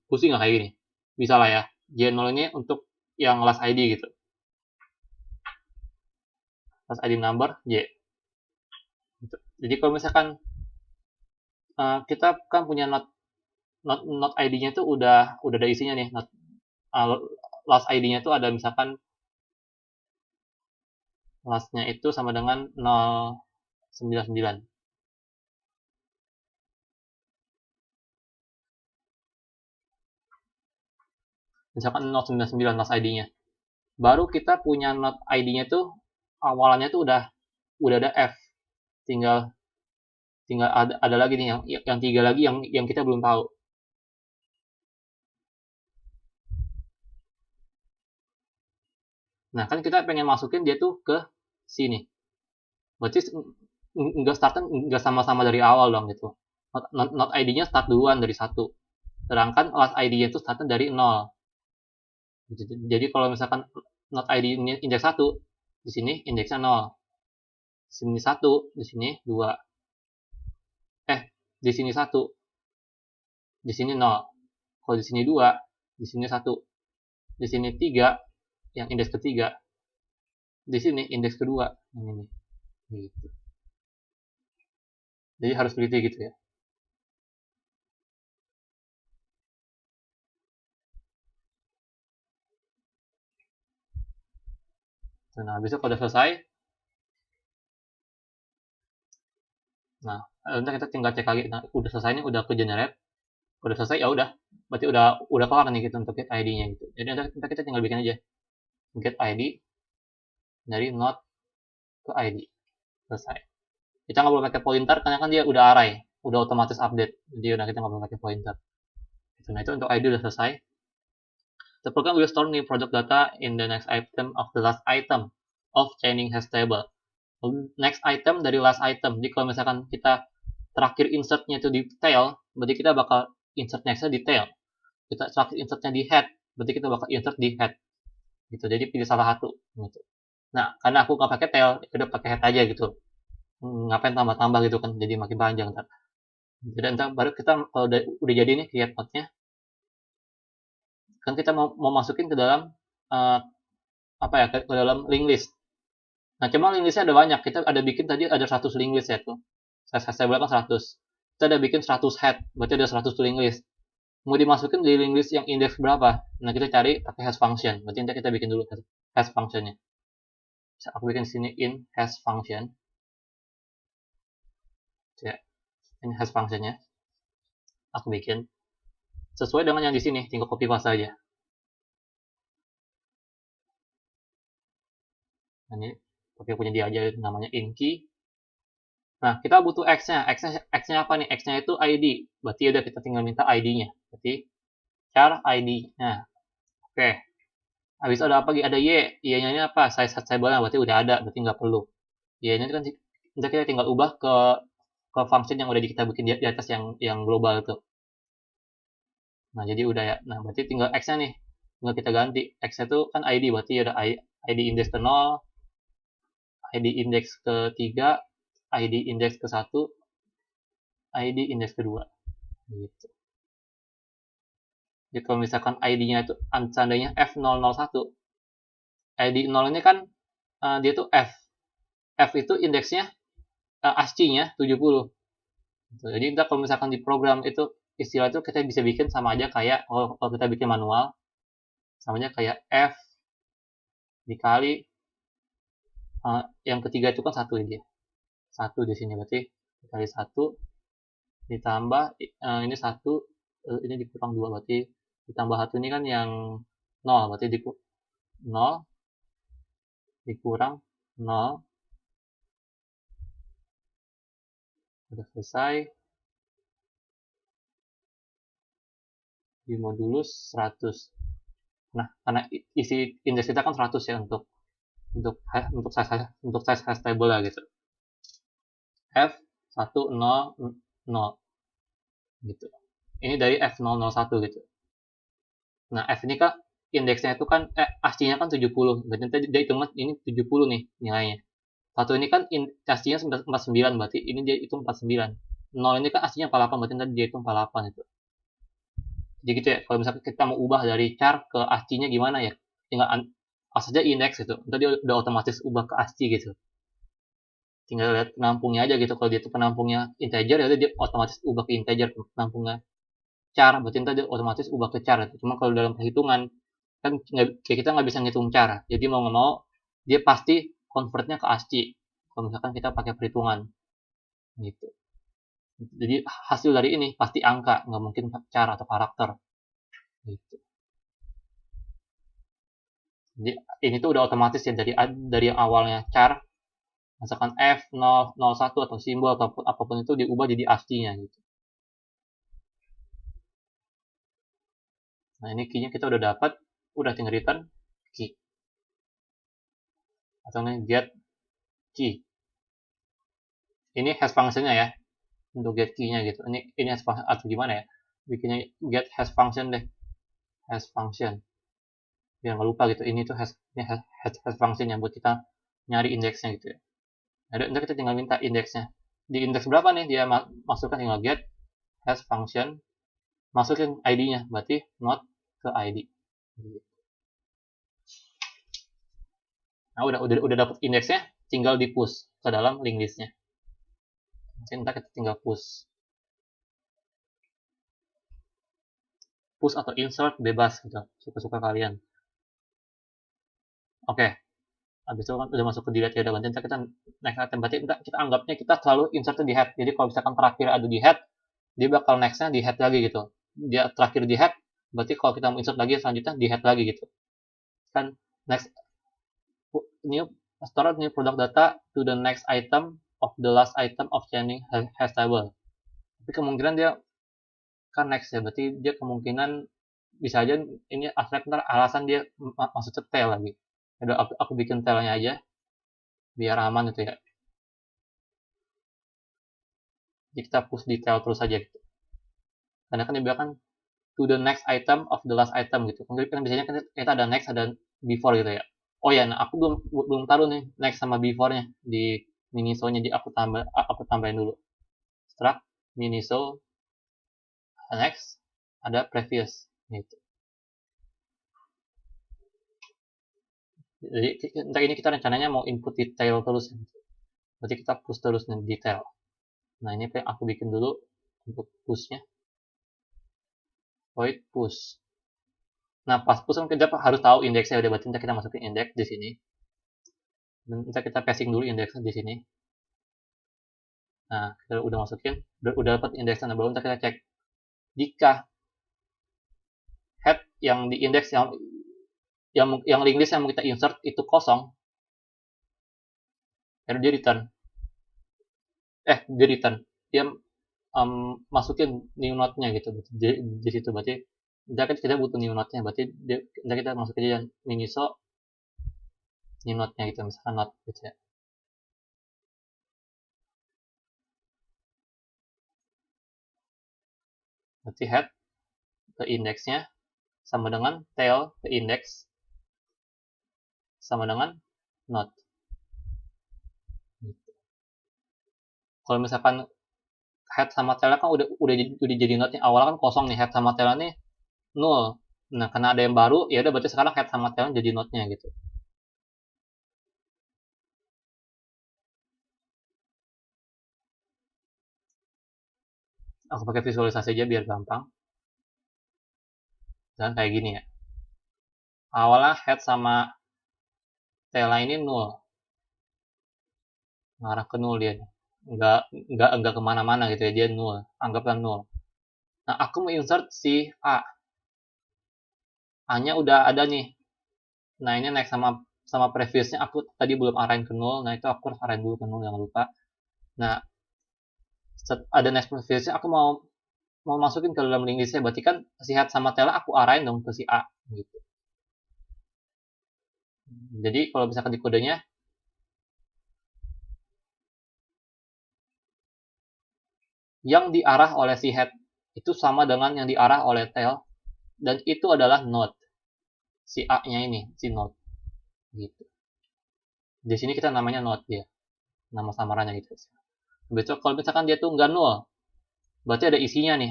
Pusing nggak kayak gini? Bisa lah ya. J0 ini untuk yang last ID gitu. Last ID number, J. Gitu. Jadi kalau misalkan kita kan punya not ID-nya itu udah ada isinya nih. Last ID-nya itu ada misalkan last-nya itu sama dengan 099. Misalkan 099 last ID-nya. Baru kita punya not ID-nya tuh awalannya tuh udah ada F. Tinggal ada lagi nih yang 3 lagi yang kita belum tahu. Nah, kan kita pengen masukin dia tuh ke sini. Berarti nggak startnya nggak sama-sama dari awal dong gitu. Not ID-nya start duluan dari 1. Sedangkan last ID-nya itu startnya dari 0. Jadi kalau misalkan not ID-nya indeks 1, di sini indeksnya 0. Di sini 1, di sini 2. Di sini 1, di sini 0. Kalau di sini 2, di sini 1. Di sini 3, yang indeks ketiga. Di sini indeks kedua, yang ini. Gitu. Jadi harus teliti gitu ya. Nah, habis itu kalau udah selesai, nah, nanti kita tinggal cek lagi. Nah, udah selesai nih, udah ke generate. Udah selesai ya udah, berarti udah kelar nih gitu untuk get ID-nya gitu. Jadi nanti kita tinggal bikin aja get ID dari node ke ID. Selesai. Kita nggak perlu pakai pointer karena kan dia udah array, udah otomatis update. Jadi udah kita nggak perlu pakai pointer. Nah, itu untuk ID udah selesai. The program will store new product data in the next item of the last item of chaining hash table. Next item dari last item. Jadi kalau misalkan kita terakhir insertnya itu di tail, berarti kita bakal insert nextnya di tail. Kita terakhir insertnya di head, berarti kita bakal insert di head. Gitu. Jadi pilih salah satu. Gitu. Nah, karena aku nggak pakai tail, udah pakai head aja gitu. Ngapain tambah-tambah gitu kan, jadi makin panjang ntar. Jadi ntar baru kita kalau udah jadi nih create node-nya, kan kita mau masukin ke dalam apa ya, ke dalam link list. Nah, cuma link listnya ada banyak. Kita ada bikin tadi ada 100 link list ya tuh. Size table kan 100. Kita ada bikin 100 head, berarti ada 100 link list. Mau dimasukin di link list yang indeks berapa? Nah, kita cari pakai hash function. Berarti nanti kita bikin dulu hash functionnya. Bisa aku bikin sini in hash function. Ya, ini hash functionnya. Aku bikin sesuai dengan yang di sini, tinggal copy paste aja. Nah, ini pakai punya dia aja, namanya in key. Nah, kita butuh x-nya. X-nya apa nih? X-nya itu ID. Berarti udah kita tinggal minta ID-nya. Berarti char ID. Nah, oke. Habis ada apa lagi? Ada Y. Y-nya ini apa? Size table-nya berarti udah ada. Berarti nggak perlu. Y-nya kan kita tinggal ubah ke function yang udah kita bikin di atas yang global itu. Nah, jadi udah ya. Nah, berarti tinggal X-nya nih. Tinggal kita ganti. X-nya itu kan ID. Berarti ada ID index ke 0, ID index ke 3, ID index ke 1, ID index ke 2. Gitu. Jadi kalau misalkan ID-nya itu seandainya F001, ID 0 ini kan dia tuh F. F itu indeksnya ASCII-nya 70. Gitu. Jadi kita kalau misalkan di program itu istilah itu kita bisa bikin sama aja kayak kalau kita bikin manual, sama aja kayak F dikali yang ketiga itu kan satu dia. Satu di sini berarti dikali satu ditambah ini satu, ini dikurang dua berarti ditambah satu ini kan yang 0 berarti 0 dikurang 0. Udah selesai. Di modulus 100. Nah, karena isi indeks kita kan 100 ya untuk size hash table lah gitu. F 100 gitu. Ini dari F001 gitu. Nah, F ini kan indeksnya itu kan ASCII-nya kan 70. Berarti dia hitung ini 70 nih nilainya. Satu ini kan ASCII-nya 49, berarti ini dia hitung 49. 0 ini kan ASCII-nya 48, berarti tadi dia hitung 48 itu. Jadi gitu ya, kalau misalnya kita mau ubah dari char ke ASCII-nya gimana ya? Tinggal saja indeks gitu. Nanti dia udah otomatis ubah ke ASCII gitu. Tinggal lihat penampungnya aja gitu. Kalau dia itu penampungnya integer, ya dia otomatis ubah ke integer. Penampungnya char, berarti nanti dia otomatis ubah ke char. Gitu. Cuma kalau dalam perhitungan, kan kita nggak bisa ngitung char. Jadi mau nggak mau, dia pasti convertnya ke ASCII. Kalau misalkan kita pakai perhitungan. Gitu. Jadi hasil dari ini pasti angka, nggak mungkin char atau karakter. Gitu. Jadi ini tuh udah otomatis ya dari yang awalnya char, misalkan F001 atau simbol ataupun apapun itu diubah jadi ASCII-nya gitu. Nah, ini key-nya kita udah dapat, udah tinggal return key. Atau ini get key. Ini hash function-nya ya, untuk get key-nya gitu. Ini hash function atau gimana ya? Bikinnya get hash function deh. Hash function. Biar nggak lupa gitu. Ini tuh hash function yang buat kita nyari indeksnya gitu ya. Nah, nanti kita tinggal minta indeksnya. Di indeks berapa nih dia masukkan, tinggal get hash function, masukin ID-nya, berarti not ke ID. Nah, udah dapat indeksnya, tinggal di push ke dalam link listnya. Nanti kita tinggal push atau insert bebas gitu, suka-suka kalian. Oke. Habis itu kan udah masuk ke delete ya udah, nanti kita next item, berarti kita anggapnya kita selalu insert di head. Jadi kalau misalkan terakhir ada di head, dia bakal nextnya di head lagi gitu. Dia terakhir di head, berarti kalau kita mau insert lagi selanjutnya di head lagi gitu kan. Next new store new product data to the next item of the last item of chaining hash table. Tapi kemungkinan dia kan next ya, berarti dia kemungkinan bisa aja ini abstrak ntar alasan dia maksudnya tail lagi. Udah aku bikin tailnya aja biar aman itu ya. Jadi kita push detail terus aja gitu. Karena kan dia bilang kan to the next item of the last item gitu. Kan biasanya kan kita ada next, ada before gitu ya. Oh ya, nah aku belum taruh nih next sama before-nya di Miniso-nya. Jadi aku tambahin dulu. Struct Miniso next ada previous gitu. Jadi ntar ini kita rencananya mau input detail terus. Berarti kita push terus nih detail. Nah ini aku bikin dulu untuk push-nya. Void push. Nah pas push kan kita harus tahu indeksnya, udah berarti kita masukin indeks di sini. Dan kita passing dulu indeksnya di sini. Nah kita udah masukin, udah dapat indeksnya. Nah baru kita cek jika head yang di indeks yang link list yang mau kita insert itu kosong, dia return. Dia return. Dia masukin new node-nya gitu di situ. Berarti kita butuh new node-nya, berarti kita masukin aja Miniso new node-nya gitu, misalkan node gitu ya. Berarti head ke indeksnya sama dengan tail ke indeks sama dengan node. Gitu. Kalau misalkan head sama tail kan udah jadi node-nya, awalnya kan kosong nih, head sama tail nih 0. Nah karena ada yang baru ya udah, berarti sekarang head sama tail jadi node-nya gitu. Aku pakai visualisasi aja biar gampang. Dan kayak gini ya. Awalnya head sama tail ini 0. Ngarah ke 0 dia. Enggak kemana-mana gitu ya, dia 0. Anggaplah 0. Nah aku mau insert si A. A-nya udah ada nih. Nah ini next sama previousnya aku tadi belum arahin ke 0. Nah itu aku harus arahin dulu ke 0, jangan lupa. Nah ada next previousnya, aku mau masukin ke dalam link listnya, berarti kan si head sama tail aku arahin dong ke si A gitu. Jadi kalau misalkan di kodenya yang diarah oleh si head itu sama dengan yang diarah oleh tail, dan itu adalah node si A-nya ini, si node gitu. Di sini kita namanya node dia, nama samarannya gitu. Besok kalau misalkan dia tuh nggak nol, berarti ada isinya nih,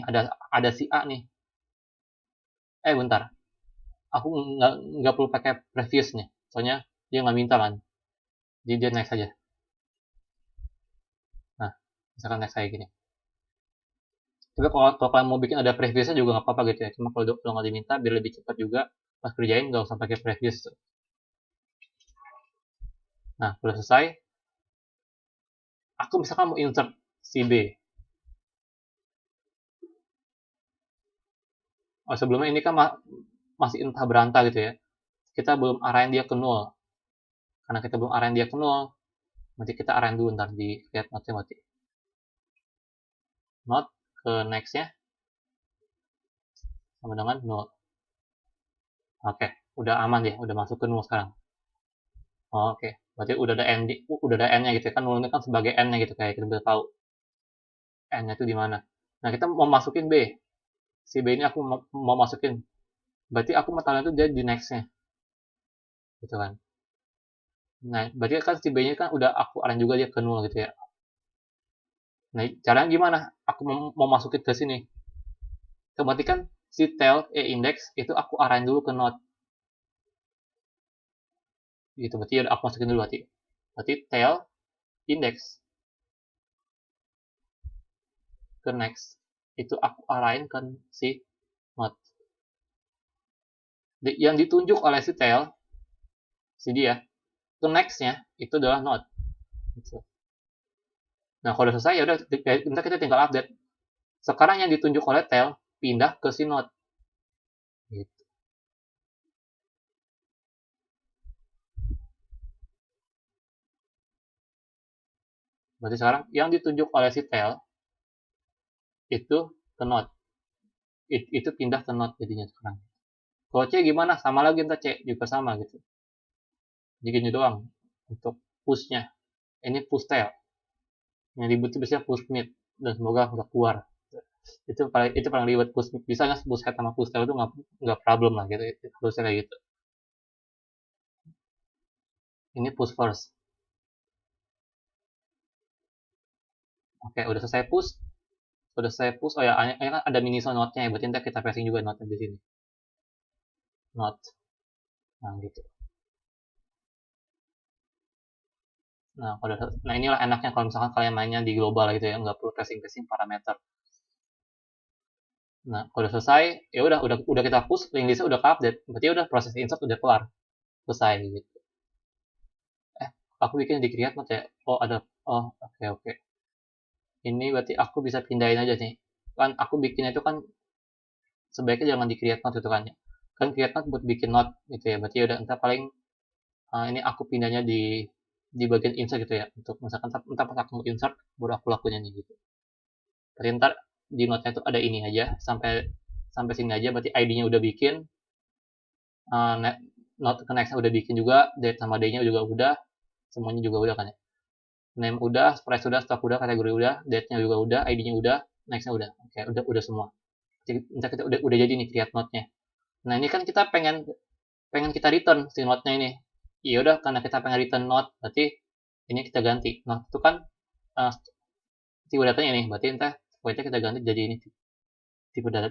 ada si A nih. Bentar, aku nggak perlu pakai previous nih, soalnya dia nggak minta kan. Jadi dia next aja. Nah, misalkan next kayak gini. Tapi kalau kalian mau bikin ada previousnya juga nggak apa-apa gitu ya. Cuma kalau nggak diminta biar lebih cepat juga pas kerjain nggak usah pakai previous tuh. Nah, udah selesai. Aku misalkan mau insert si B. Sebelumnya ini kan masih entah berantah gitu ya. Kita belum arahin dia ke 0. Karena kita belum arahin dia ke 0, nanti kita arahin dulu ntar di create node-nya berarti. Node ke next-nya sama dengan 0. Oke, udah aman ya, udah masuk ke 0 sekarang. Oke, berarti udah ada n-nya gitu ya. Kan 0 ini kan sebagai n-nya gitu, kayak kita bisa tahu n-nya itu di mana. Nah, kita mau masukin B. Si B ini aku mau masukin. Berarti aku mau taruh itu dia di next-nya. Gitu kan. Nah, berarti kan si B-nya kan udah aku arahin juga dia ke 0 gitu ya. Nah, caranya gimana? Aku mau masukin ke sini. Berarti kan si tail index itu aku arahin dulu ke node. Gitu, berarti aku masukin dulu berarti. Berarti tail index ke next itu aku arahin ke si node. Yang ditunjuk oleh si tail, si dia, ke next-nya itu adalah node gitu. Nah kalau udah selesai ya udah kita tinggal update. Sekarang yang ditunjuk oleh tail pindah ke si node gitu. Berarti sekarang yang ditunjuk oleh si tail itu ke node. Itu pindah ke node jadinya sekarang. Kalau C gimana? Sama lagi entah C juga sama gitu. Jadi gini doang untuk push-nya. Ini push tail. Yang ribet itu biasanya push mid dan semoga nggak keluar. Itu paling ribet push mid. Bisa nggak push head sama push tail itu nggak problem lah gitu. Harusnya kayak gitu. Ini push first. Oke, udah selesai push. Udah selesai push. Oh ya, ini kan ada miniso node-nya ya. Berarti nanti kita passing juga node di sini. Node. Nah, gitu. Nah inilah enaknya kalau misalkan kalian mainnya di global gitu ya, nggak perlu passing parameter. Nah, kalau udah selesai, ya udah kita push, link listnya udah ke-update. Berarti udah proses insert udah kelar, selesai gitu. Aku bikin di create mode ya. Oh, ada. Oh, oke oke. Ini berarti aku bisa pindahin aja nih. Kan aku bikinnya itu kan sebaiknya jangan di create mode gitu kan ya. Kan create mode buat bikin node gitu ya. Berarti udah entar paling ini aku pindahnya di bagian insert gitu ya. Untuk misalkan entar pas aku mau insert baru aku lakuin ini gitu. Berarti ntar di node-nya itu ada ini aja sampai sampai sini aja berarti ID-nya udah bikin, node connect udah bikin juga, date sama day-nya juga udah, semuanya juga udah kan ya. Name udah, price udah, stock udah, kategori udah, date-nya juga udah, ID-nya udah, next-nya udah. Oke, udah semua. Jadi kita udah jadi nih create node-nya. Nah, ini kan kita pengen kita return si node-nya ini. Ya udah karena kita pengen return node, berarti ini kita ganti. Nah, itu kan uh, tipe datanya ini, berarti entah pokoknya kita ganti jadi ini tipe data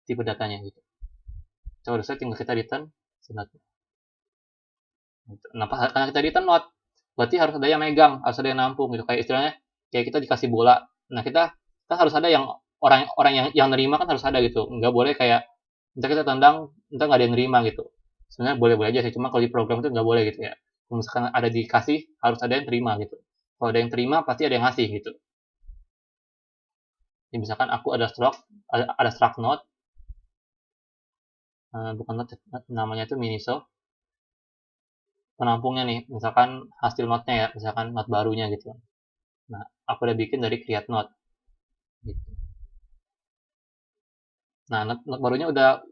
tipe datanya gitu. Coba saya tinggal kita return si node. Nah, karena kita return node, berarti harus ada yang megang, harus ada yang nampung gitu. Kayak istilahnya kayak kita dikasih bola. Nah, kita kan harus ada yang orang yang nerima kan harus ada gitu. Nggak boleh kayak entah kita tendang, entah nggak ada yang nerima gitu. Sebenarnya boleh-boleh aja sih, cuma kalau di program itu nggak boleh gitu ya. Kalau misalkan ada dikasih, harus ada yang terima gitu. Kalau ada yang terima, pasti ada yang ngasih gitu. Jadi misalkan aku ada struct node, bukan node, namanya itu miniso, penampungnya nih, misalkan hasil node-nya ya, misalkan node barunya gitu. Nah, aku udah bikin dari create node. Gitu. Nah, node barunya udah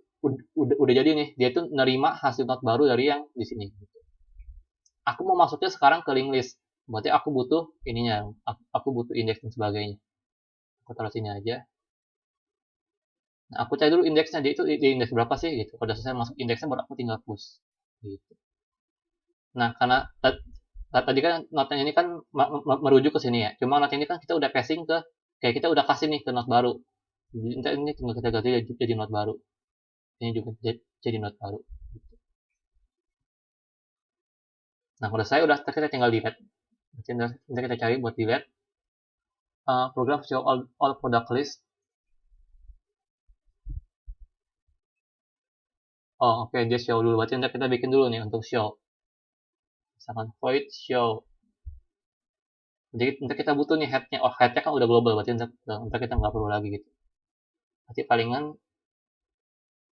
jadi nih. Dia tuh nerima hasil node baru dari yang di sini. Gitu. Aku mau masuknya sekarang ke link list. Berarti aku butuh ininya. Aku butuh indeks dan sebagainya. Aku taruh sini aja. Nah, aku cari dulu indeksnya. Dia itu di indeks berapa sih? Gitu. Kalau udah selesai masuk indeksnya, baru aku tinggal push. Gitu. Nah, karena tadi kan node ini kan merujuk ke sini ya. Cuma node ini kan kita udah passing ke kayak kita udah kasih nih ke node baru. Jadi ini tinggal kita ganti jadi node baru. Ini juga jadi node baru. Nah, kalau saya udah kita tinggal delete. Nanti kita cari buat delete. Program show all product list. Oh, oke, dia show dulu. Berarti nanti kita bikin dulu nih untuk show. Misalkan void show. Jadi nanti kita butuh nih headnya. Oh, headnya kan udah global. Berarti nanti kita nggak perlu lagi gitu. Berarti palingan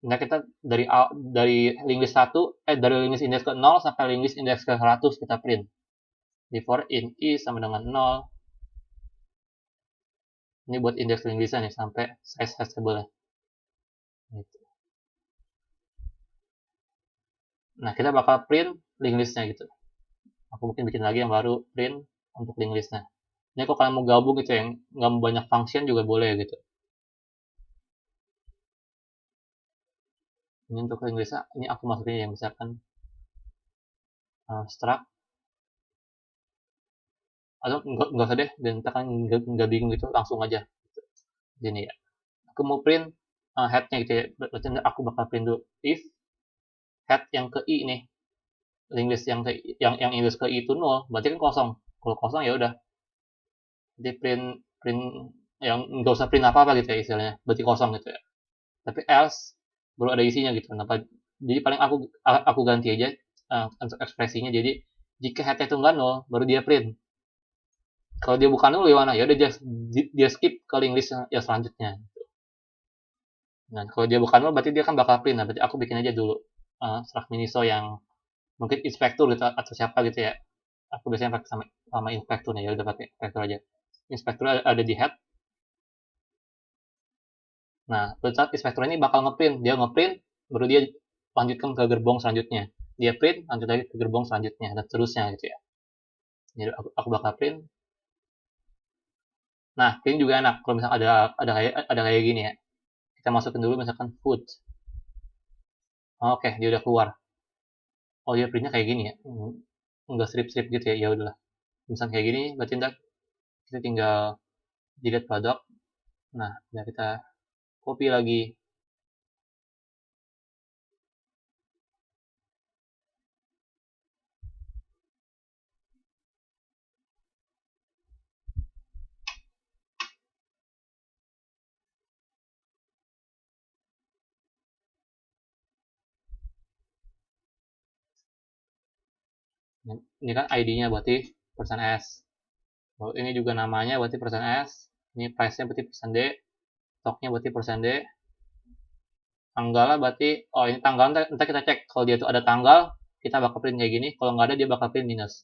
nanti kita dari link list 1, dari link list indeks ke 0 sampai link list indeks ke 100 kita print. Di for in i sama dengan 0. Ini buat indeks link listnya nih sampai size table-nya. Gitu. Nah, kita bakal print link listnya gitu. Aku mungkin bikin lagi yang baru, print untuk link listnya. Ini kalau kalian mau gabung gitu yang nggak mau banyak function juga boleh gitu. Ini untuk link listnya, ini aku masukin yang misalkan struct. Atau nggak usah deh, dan kita kan nggak bingung gitu, langsung aja. Gitu. Jadi ya, aku mau print headnya gitu ya. Berarti aku bakal print dulu if head yang ke i nih, link list yang index ke i itu 0, berarti kan kosong. Kalau kosong ya udah. Jadi print print yang nggak usah print apa-apa gitu ya istilahnya, berarti kosong gitu ya. Tapi else baru ada isinya gitu. Kenapa? Jadi paling aku ganti aja untuk ekspresinya jadi Jika headnya itu nggak nol, baru dia print. Kalau dia bukan nol gimana? Ya udah dia skip ke link list yang selanjutnya. Nah, kalau dia bukan nol berarti dia kan bakal print. Nah, berarti aku bikin aja dulu struct Miniso yang mungkin inspektur gitu atau siapa gitu ya. Aku biasanya pakai sama inspekturnya, ya udah pakai inspektur aja. Inspektur ada di head. Nah, saat inspektur ini bakal ngeprint, dia ngeprint baru dia lanjutkan ke gerbong selanjutnya. Dia print, lanjut lagi ke gerbong selanjutnya dan seterusnya gitu ya. Jadi aku bakal print. Nah, print juga enak kalau misalnya ada kayak gini ya. Kita masukin dulu misalkan food. Oh, oke, dia udah keluar. Oh, dia printnya kayak gini ya. Enggak strip-strip gitu ya. Ya udahlah. Misalnya kayak gini, berarti ntar kita tinggal delete product. Nah, udah kita copy lagi. Ini kan ID-nya berarti persen %s. Oh, ini juga namanya berarti persen %s. Ini price-nya berarti persen %d. Stock-nya berarti persen %d. Tanggalnya berarti, oh ini tanggal, ntar kita cek. Kalau dia itu ada tanggal, kita bakal print kayak gini. Kalau nggak ada, dia bakal print minus.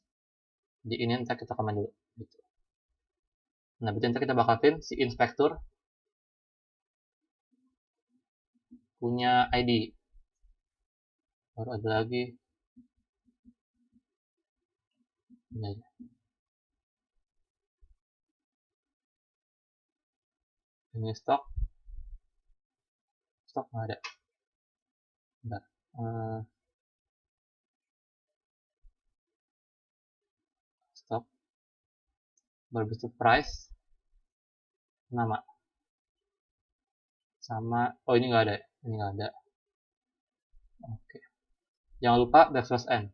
Jadi ini ntar kita komen dulu. Gitu. Nah, berarti ntar kita bakal print si inspektur punya ID. Baru ada lagi. Ini aja. Ini stok nggak ada. Bentar. Stok baru itu price nama sama, oh ini nggak ada, ini nggak ada. Oke, jangan lupa backslash n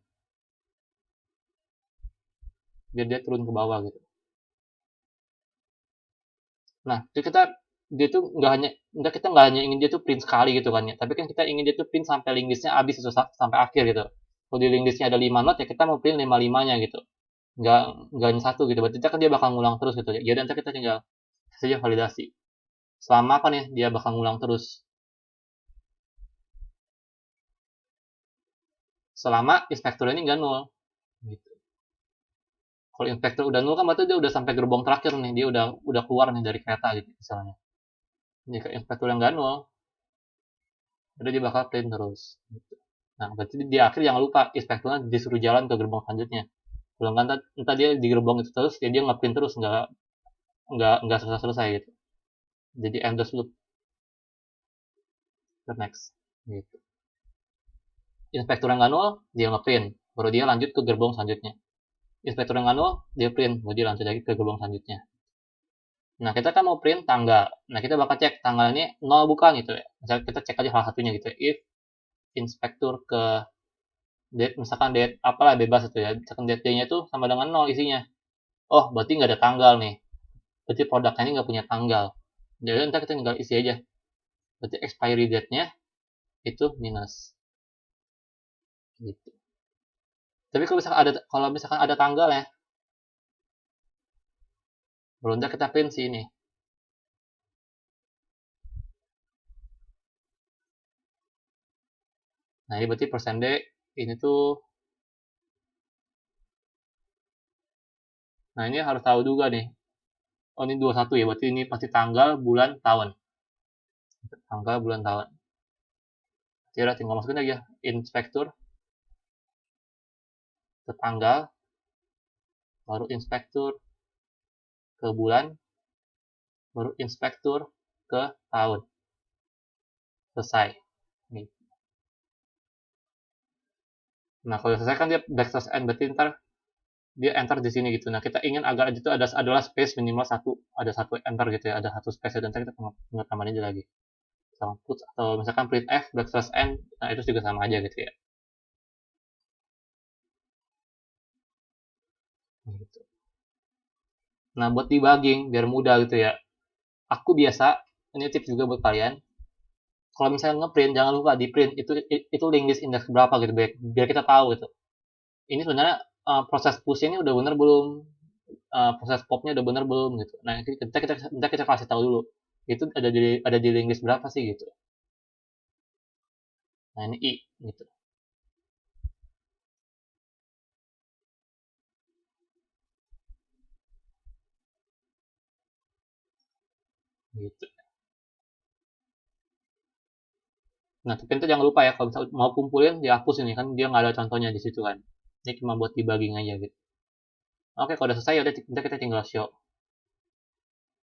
biar dia turun ke bawah gitu. Nah, itu dia tuh kita nggak hanya ingin dia tuh print sekali gitu kan ya, tapi kan kita ingin dia tuh print sampai link listnya habis itu sampai akhir gitu. Kalau di link listnya ada 5 not ya kita mau print 5-5-nya gitu, nggak hanya satu gitu. Berarti kan dia bakal ngulang terus gitu ya. Dan nanti kita tinggal saja validasi selama apa nih dia bakal ngulang terus, selama inspektor ini nggak nol gitu. Kalau inspektor udah nol kan berarti dia udah sampai gerbong terakhir nih, dia udah keluar nih dari kereta gitu misalnya. Jika inspektor yang nggak nol, udah dia bakal print terus gitu. Nah, berarti di akhir jangan lupa inspektornya disuruh jalan ke gerbong selanjutnya. Kalau nggak entah dia di gerbong itu terus, dia ngeprint terus, nggak selesai gitu. Jadi endless loop. Next gitu. Inspektor yang nggak nol, dia ngeprint, baru dia lanjut ke gerbong selanjutnya. Inspektor yang nggak nol, dia print, baru dia lanjut lagi ke gerbong selanjutnya. Nah, kita kan mau print tanggal. Nah, kita bakal cek tanggal ini nol bukan gitu ya. Misalnya kita cek aja salah satunya gitu ya. If inspektur ke date, misalkan date apalah bebas itu ya. Misalkan date day-nya itu sama dengan nol isinya. Oh, berarti nggak ada tanggal nih. Berarti produknya ini nggak punya tanggal. Jadi nanti kita tinggal isi aja. Berarti expiry date-nya itu minus. Gitu. Tapi kalau misalkan ada tanggal ya, baru ntar kita print sih ini. Nah, ini berarti persen D ini tuh. Nah, ini harus tahu juga nih. Oh, ini 21 ya, berarti ini pasti tanggal, bulan, tahun. Tanggal, bulan, tahun. Jadi tinggal masukin aja inspektur ke tanggal, baru inspektur ke bulan, baru inspektur ke tahun. Selesai. Nih. Nah, kalau selesai kan dia backslash n, berarti ntar dia enter di sini gitu. Nah, kita ingin agar itu adalah space minimal ada satu enter gitu ya, ada satu space, dan kita tinggal tambahin aja lagi. Sama put atau misalkan print f backslash n, nah itu juga sama aja gitu ya. Gitu. Nah, buat debugging biar mudah gitu ya. Aku biasa, ini tips juga buat kalian. Kalau misalnya ngeprint, jangan lupa di print itu link list index berapa gitu, biar kita tahu gitu. Ini sebenarnya proses push ini udah bener belum, proses popnya udah bener belum gitu. Nah kita kasih tahu dulu itu ada di link list berapa sih gitu. Nah ini I gitu. Gitu. Nah tapi itu jangan lupa ya kalau misalnya mau kumpulin dihapus ini kan dia nggak ada contohnya di situ kan. Ini cuma buat debugging aja gitu. Oke kalau udah selesai ya udah kita tinggal show.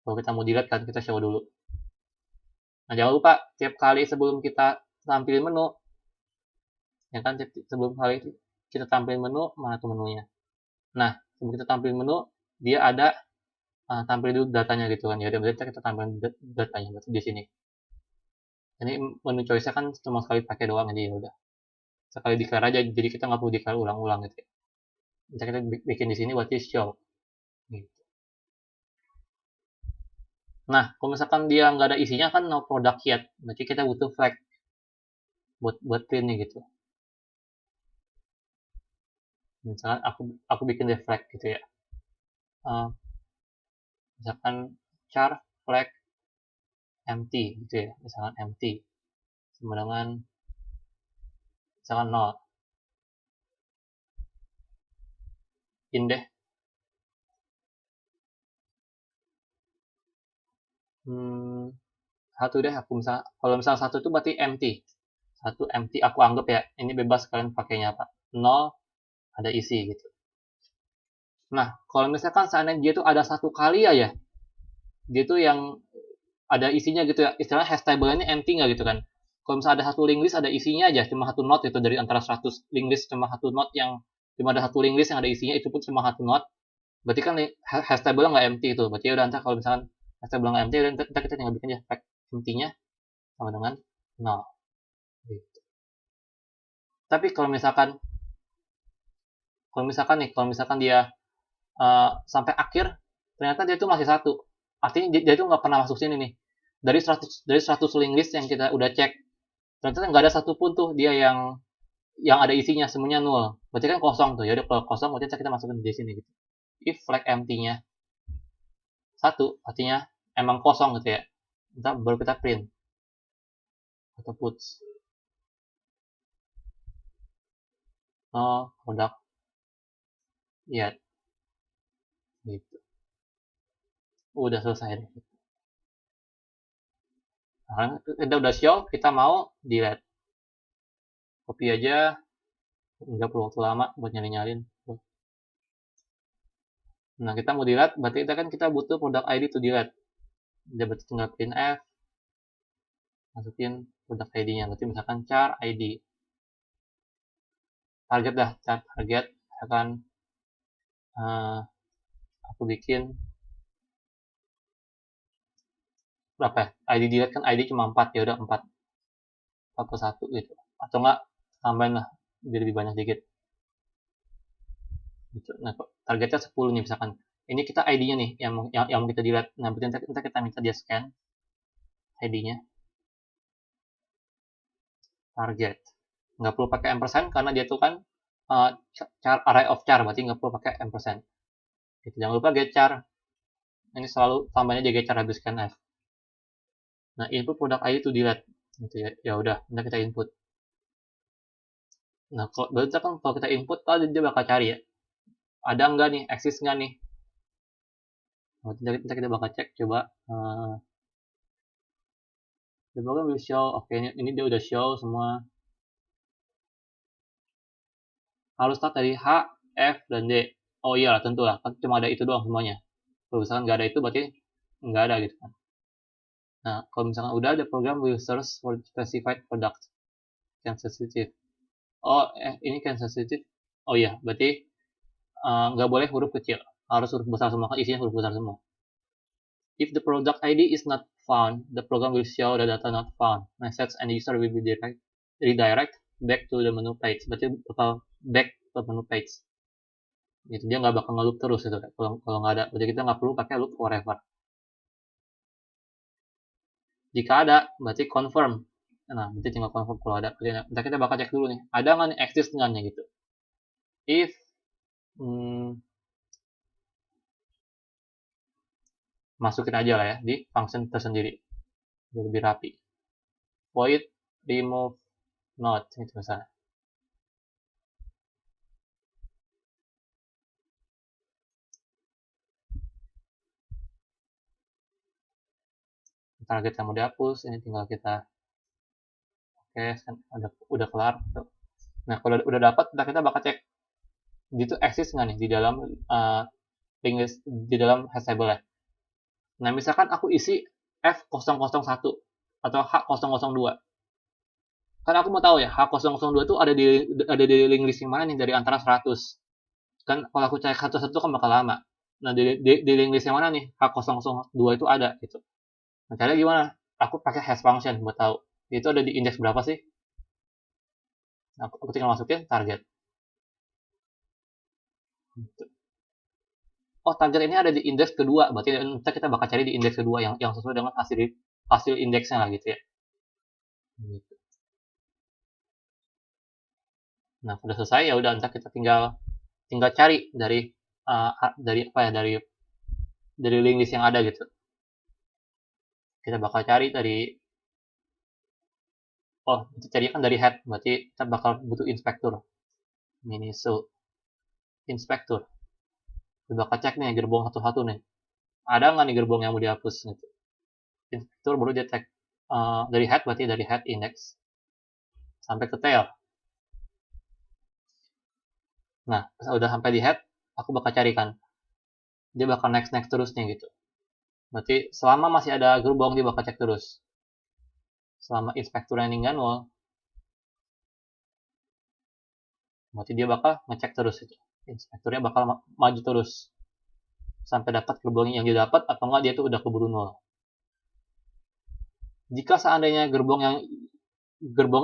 Kalau kita mau delete kan kita show dulu. Nah jangan lupa tiap kali sebelum kita tampilin menu, ya kan sebelum kali kita tampilin menu mana tuh menunya. Nah sebelum kita tampilin menu dia ada tampilin dulu datanya gitu kan. Ya udah berarti kita tampilin datanya berarti di sini. Ini menu choice-nya kan cuma sekali pakai doang jadi ya udah. Sekali declare aja jadi kita nggak perlu declare ulang-ulang gitu. Bisa kita bikin di sini berarti show. Gitu. Nah, kalau misalkan dia nggak ada isinya kan no product yet, berarti kita butuh flag buat print gitu. Misalkan aku bikin deh flag gitu ya. Misalkan char flag empty gitu ya, misalkan empty sama dengan misalkan 0 in deh. Satu deh aku kalau misal satu itu berarti empty. Satu empty aku anggap ya, ini bebas kalian pakainya apa. 0 ada isi gitu. Nah, kalau misalkan seandainya dia tuh ada satu kali ya, dia tuh yang ada isinya gitu ya, istilahnya hash table ini empty nggak gitu kan. Kalau misalnya ada satu link list ada isinya aja, cuma satu node itu dari antara 100 link list cuma satu node yang cuma ada satu link list yang ada isinya itu pun cuma satu node. Berarti kan hash table nggak empty itu. Berarti ya udah ntar kalau misalkan hash table nggak empty, udah ntar kita tinggal bikin aja flag empty-nya sama dengan 0. Gitu. Tapi kalau misalkan dia sampai akhir ternyata dia tuh masih satu. Artinya dia tuh nggak pernah masuk sini nih. Dari 100 link list yang kita udah cek, ternyata nggak ada satupun tuh dia yang ada isinya semuanya nol. Berarti kan kosong tuh. Ya udah kalau kosong berarti kita masukin di sini gitu. If flag empty-nya satu, artinya emang kosong gitu ya. Ntar baru kita print atau puts no product yet gitu. Udah selesai deh. Nah, kita udah show, kita mau delete. Copy aja, nggak perlu waktu lama buat nyari-nyalin. Nah, kita mau delete, berarti kita butuh product ID to delete. Dia berarti tinggal print F, masukin product ID-nya. Berarti misalkan char ID. Target dah, target akan aku bikin berapa ya? ID delete kan ID cuma 4, ya udah 4. 4 per 1 gitu. Atau enggak tambahin lah biar lebih banyak dikit. Gitu. Nah, targetnya 10 nih misalkan. Ini kita ID-nya nih yang mau kita delete. Nah, berarti nanti kita minta dia scan ID-nya. Target. Nggak perlu pakai ampersand karena dia tuh kan array of char, berarti nggak perlu pakai ampersand. Gitu. Jangan lupa get char. Ini selalu tambahnya dia get char habis scan F. Nah, input product ID to delete. Gitu ya. Ya udah, nanti kita input. Nah, berarti kan kalau kita input, dia bakal cari ya. Ada nggak nih, exist nggak nih? Nanti kita bakal cek, coba. The program will show, oke ini dia udah show semua. Harus start dari H, F, dan D. Oh iya lah, tentu lah, kan cuma ada itu doang semuanya. Kalau misalkan nggak ada itu, berarti nggak ada gitu kan. Nah, kalau misalkan udah ada program will search for specified product. Can sensitive. Oh, ini can sensitive. Oh iya, berarti nggak boleh huruf kecil. Harus huruf besar semua, kan isinya huruf besar semua. If the product ID is not found, the program will show the data not found. Message and user will be redirect back to the menu page. Berarti bakal back ke menu page. Gitu, dia nggak bakal nge-loop terus itu kalau nggak ada. Berarti kita nggak perlu pakai loop forever. Jika ada, berarti confirm. Nah, berarti tinggal confirm kalau ada. Nanti kita bakal cek dulu nih. Ada nggak nih exist nggak nih gitu. If masukin aja lah ya di function tersendiri biar lebih rapi. Void remove node gitu misalnya. Target yang mau dihapus, ini tinggal kita oke, udah kelar. Nah, kalau udah dapat, kita bakal cek itu exist nggak nih di dalam link list, di dalam hash table ya. Nah, misalkan aku isi F001 atau H002. Kan aku mau tahu ya, H002 itu ada di link list yang mana nih dari antara 100. Kan kalau aku cek satu-satu kan bakal lama. Nah, di link list yang mana nih H002 itu ada gitu. Nah, caranya gimana? Aku pakai hash function buat tahu. Itu ada di indeks berapa sih? Nah, aku tinggal masukin target. Oh, target ini ada di indeks kedua. Berarti nanti kita bakal cari di indeks kedua yang sesuai dengan hasil indeksnya lah gitu ya. Gitu. Nah, udah selesai ya udah ntar kita tinggal cari dari apa ya dari link list yang ada gitu. Kita bakal cari dari cari kan dari head, berarti kita bakal butuh inspektur. Miniso inspektur. Kita bakal cek nih gerbong satu-satu nih. Ada nggak nih gerbong yang mau dihapus gitu. Inspektur baru dia cek dari head, berarti dari head index sampai ke tail. Nah, udah sampai di head, aku bakal carikan. Dia bakal next terusnya gitu. Berarti selama masih ada gerbong dia bakal cek terus. Selama inspekturnya nggak nol, berarti dia bakal ngecek terus itu. Inspekturnya bakal maju terus sampai dapat gerbong yang dia dapat, atau enggak dia tuh udah keburu nol. Jika seandainya gerbong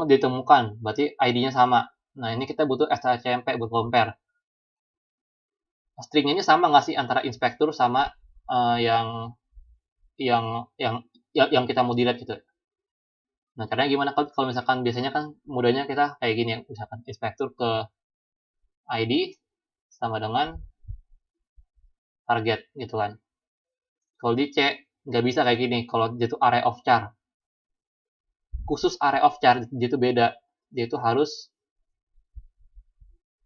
ditemukan, berarti ID-nya sama. Nah, ini kita butuh strcmp buat compare. Stringnya ini sama nggak sih antara inspektur sama yang kita mau delete gitu. Nah, caranya gimana kalau misalkan biasanya kan mudahnya kita kayak gini ya, misalkan inspektur ke ID sama dengan target gitu kan. Kalau di C nggak bisa kayak gini, kalau dia itu array of char. Khusus array of char dia itu beda. Dia itu harus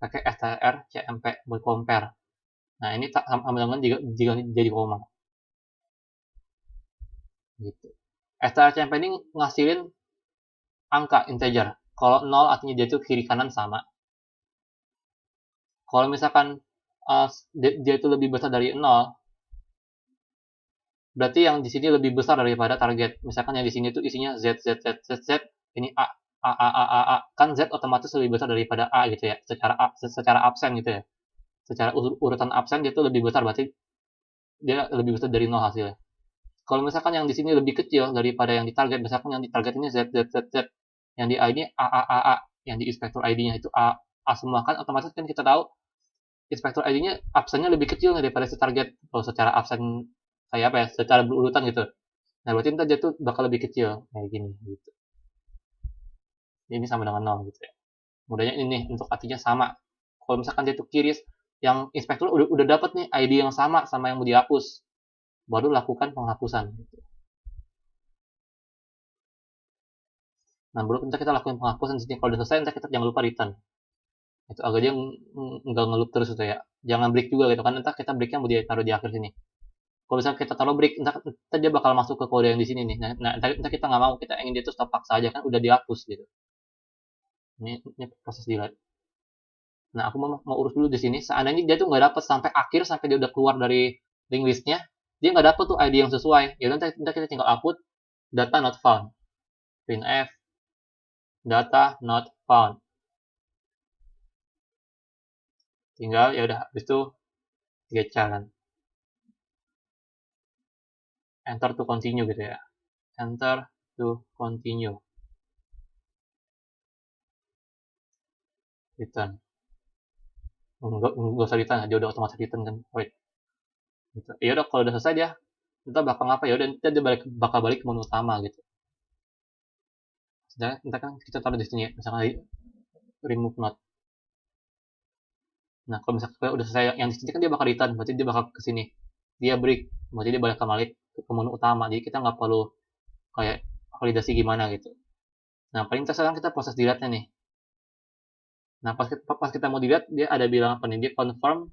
pakai strcmp buat compare. Nah, ini sama dengan jika jadi koma. Gitu. strcmp ini ngasilin angka integer. Kalau 0 artinya dia itu kiri kanan sama. Kalau misalkan dia itu lebih besar dari 0, berarti yang di sini lebih besar daripada target. Misalkan yang di sini tuh isinya Z, Z, Z, Z, Z, ini A, A, A, A, A, A. Kan Z otomatis lebih besar daripada A gitu ya, secara absen gitu ya. Secara urutan absen dia tuh lebih besar, berarti dia lebih besar dari 0 hasilnya. Kalau misalkan yang di sini lebih kecil daripada yang di target, misalkan yang di target ini Z, Z, Z, Z, yang di A ini A, A, A, A, yang di inspektur ID-nya itu A, A semua, kan otomatis kan kita tahu inspektur ID-nya absennya lebih kecil daripada si target. Kalau secara absen kayak apa ya, secara berurutan gitu. Nah, berarti ntar dia tuh bakal lebih kecil kayak gini gitu. Ini sama dengan 0 gitu ya. Mudahnya ini untuk artinya sama. Kalau misalkan dia tuh kiris, yang inspektur udah dapat nih ID yang sama yang mau dihapus, baru lakukan penghapusan gitu. Nah, baru kita lakukan penghapusan di sini. Kalau udah selesai, ntar kita jangan lupa return. Itu agar dia nggak ngelup terus gitu ya. Jangan break juga gitu kan. Ntar kita breaknya mau ditaruh di akhir sini. Kalau misalnya kita taruh break, ntar dia bakal masuk ke kode yang di sini nih. Nah, ntar kita nggak mau, kita ingin dia tuh stop paksa aja kan, udah dihapus gitu. Ini proses delete. Nah, aku mau urus dulu di sini. Seandainya dia tuh nggak dapet sampai akhir, sampai dia udah keluar dari link listnya, dia nggak dapet tuh ID yang sesuai. Ya udah, ntar kita tinggal output data not found. Printf data not found. Tinggal ya udah, habis itu getcha kan. Enter to continue gitu ya. Enter to continue. Return. Nggak usah return, dia udah otomatis return kan. Wait. Gitu. Ya udah, kalau udah selesai dia, kita bakal ngapa ya udah, dia bakal balik ke menu utama gitu. Kita kan kita taruh di sini ya, misalkan remove node. Nah, kalau misalkan udah selesai yang di sini kan dia bakal return, berarti dia bakal ke sini. dia break, berarti dia balik ke menu utama, jadi kita nggak perlu kayak validasi gimana gitu. Nah paling sekarang kita proses delete-nya nih. Nah pas kita mau delete, dia ada bilang apa nih, dia confirm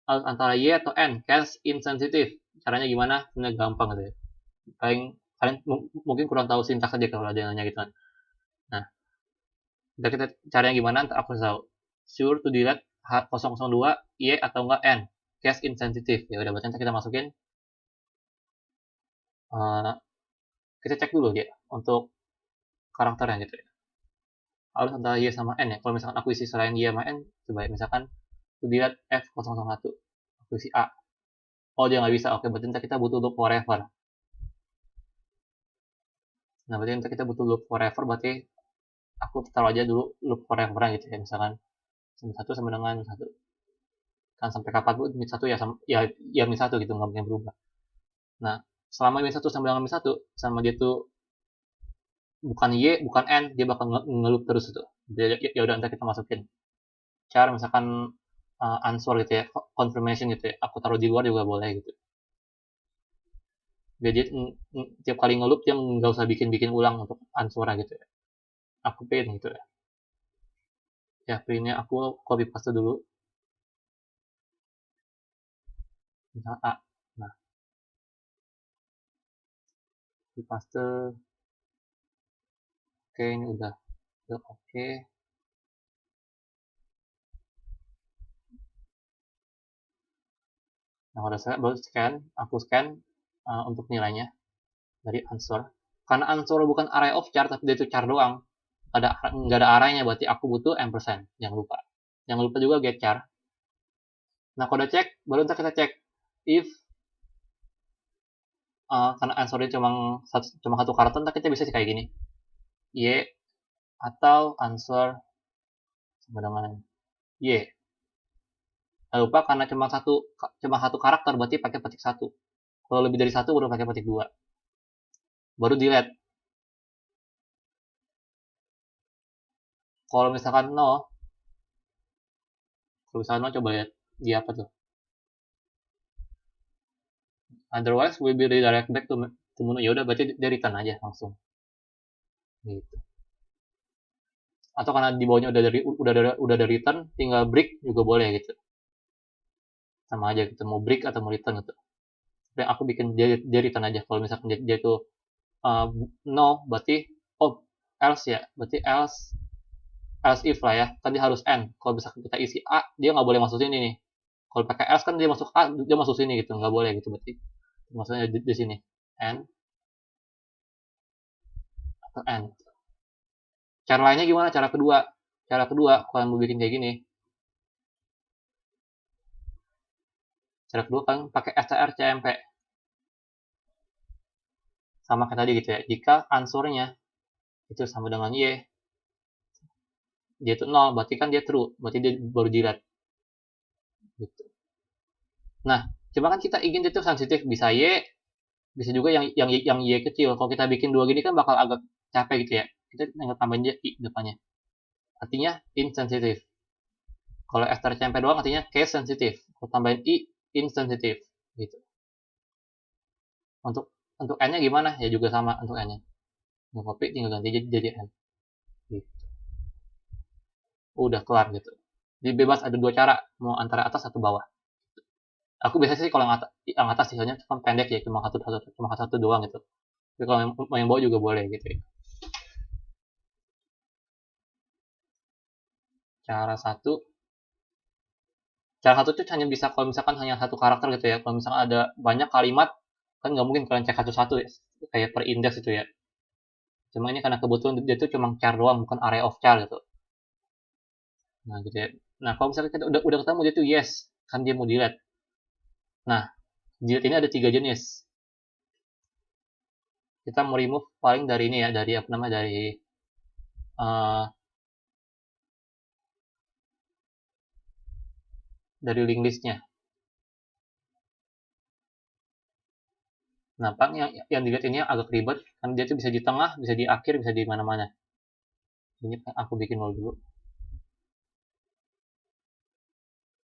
antara Y atau N, cache insensitive. Caranya gimana? Sebenarnya gampang gitu ya. Paling kalian mungkin kurang tahu sintaks aja kalau ada yang nanya gitu kan. Nah, kita caranya gimana? Ntar aku tahu. Sure to delete 002 Y atau enggak N, cache insensitive. Ya udah, berarti kita masukin. Kita cek dulu dia untuk karakternya gitu ya. Harus antara Y sama N ya. Kalau misalkan aku isi selain Y sama N, coba ya, misalkan to delete F001, aku isi A. Oh, dia nggak bisa. Oke, berarti nanti kita butuh loop forever. Nah, berarti nanti kita butuh loop forever, berarti aku taruh aja dulu loop forever gitu ya. Misalkan min 1 sama dengan min 1. Kan sampai kapan pun min 1 ya, ya min 1 gitu, nggak mungkin berubah. Nah, selama min 1 sama dengan min 1, sama dia tuh bukan Y, bukan N, dia bakal ngeloop terus itu. Ya udah, nanti kita masukin. Cara misalkan answer gitu ya, confirmation gitu ya, aku taruh di luar juga boleh gitu. Jadi tiap kali ngeloop dia nggak usah bikin ulang untuk answer gitu ya. Aku print gitu ya. Ya printnya aku copy paste dulu. Misal A. Nah, copy paste. Oke, ini udah oke. Nah, udah saya baru scan, aku scan untuk nilainya dari answer. Karena answer bukan array of char, tapi dia itu char doang. Nggak ada arraynya, berarti aku butuh ampersand. Jangan lupa. Jangan lupa juga get char. Nah, kalau udah cek, baru ntar kita cek if karena answernya cuma satu karakter, ntar kita bisa sih kayak gini. Y atau answer sama dengan Y. Jangan lupa karena cuma satu karakter, berarti pakai petik 1. Kalau lebih dari 1 baru pakai petik 2. Baru delete. Kalau misalkan 0, kalau misalkan 0 coba lihat di apa tuh. Otherwise will be redirect back to menu. Ya udah, berarti dia return aja langsung. Gitu. Atau karena di bawahnya udah ada return, tinggal break juga boleh gitu. Sama aja gitu, mau break atau mau return gitu. Dan aku bikin dia return aja. Kalau misalkan dia itu no, berarti else ya, berarti else if lah ya, kan dia harus n. Kalau misalkan kita isi a, dia nggak boleh masuk sini nih. Kalau pakai else kan dia masuk a, dia masuk sini gitu, nggak boleh gitu, berarti maksudnya di sini n atau n. Cara lainnya gimana? Cara kedua kalau mau bikin kayak gini, cara kedua kan pakai strcmp sama kayak tadi gitu ya. Jika answernya itu sama dengan y, dia itu 0, berarti kan dia true, berarti dia baru jirat gitu. Nah, cuma kan kita ingin itu sensitif, bisa y, bisa juga yang y kecil. Kalau kita bikin dua gini kan bakal agak capek gitu ya. Kita tinggal tambahin aja i depannya. Artinya insensitive. Kalau strcmp doang artinya case sensitive. Kalau tambahin i, insensitive gitu. Untuk n-nya gimana? Ya juga sama untuk n-nya. Nggak copy, tinggal ganti jadi n. Gitu. Udah kelar gitu. Jadi bebas, ada dua cara, mau antara atas atau bawah. Aku biasanya sih kalau yang atas sisanya cuma pendek ya, cuma satu doang gitu. Tapi kalau yang bawah juga boleh gitu ya. Cara satu Cara satu itu hanya bisa kalau misalkan hanya satu karakter gitu ya. Kalau misalkan ada banyak kalimat, kan nggak mungkin kalian cek satu-satu ya, kayak per indeks itu ya. Cuma ini karena kebetulan dia itu cuma char doang, bukan array of char gitu. Nah gitu ya. Nah kalau misalkan kita udah ketemu dia tuh yes, kan dia mau delete. Nah, delete ini ada 3 jenis. Kita mau remove paling dari ini ya, dari apa namanya, dari link listnya. Nah, Pak, yang dilihat ini agak ribet, kan dia tuh bisa di tengah, bisa di akhir, bisa di mana-mana. Ini aku bikin dulu.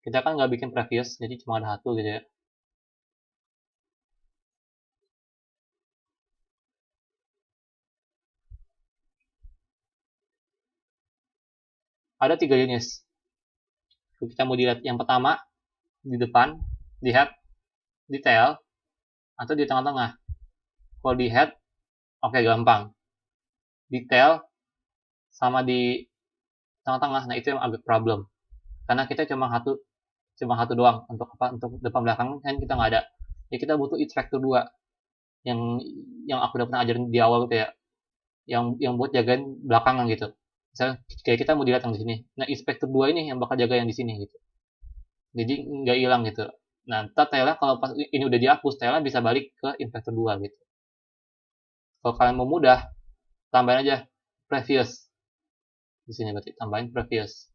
Kita kan nggak bikin previous, jadi cuma ada satu gitu ya. ada 3 jenis. Kita mau dilihat yang pertama di depan, di head, di tail, atau di tengah-tengah. Kalau di head, oke, gampang. Di tail sama di tengah-tengah, nah itu yang agak problem. Karena kita cuma satu doang untuk apa? Untuk depan belakang kan kita nggak ada. Ya kita butuh inspector 2 yang aku udah pernah ajarin di awal gitu ya. Yang buat jagain belakangan gitu. Misalnya kayak kita mau dilihat yang di sini. Nah, inspektur 2 ini yang bakal jaga yang di sini gitu. Jadi nggak hilang gitu. Nah, ntar tailnya kalau pas ini udah dihapus, tailnya bisa balik ke inspektur 2 gitu. Kalau kalian mau mudah, tambahin aja previous. Di sini berarti tambahin previous.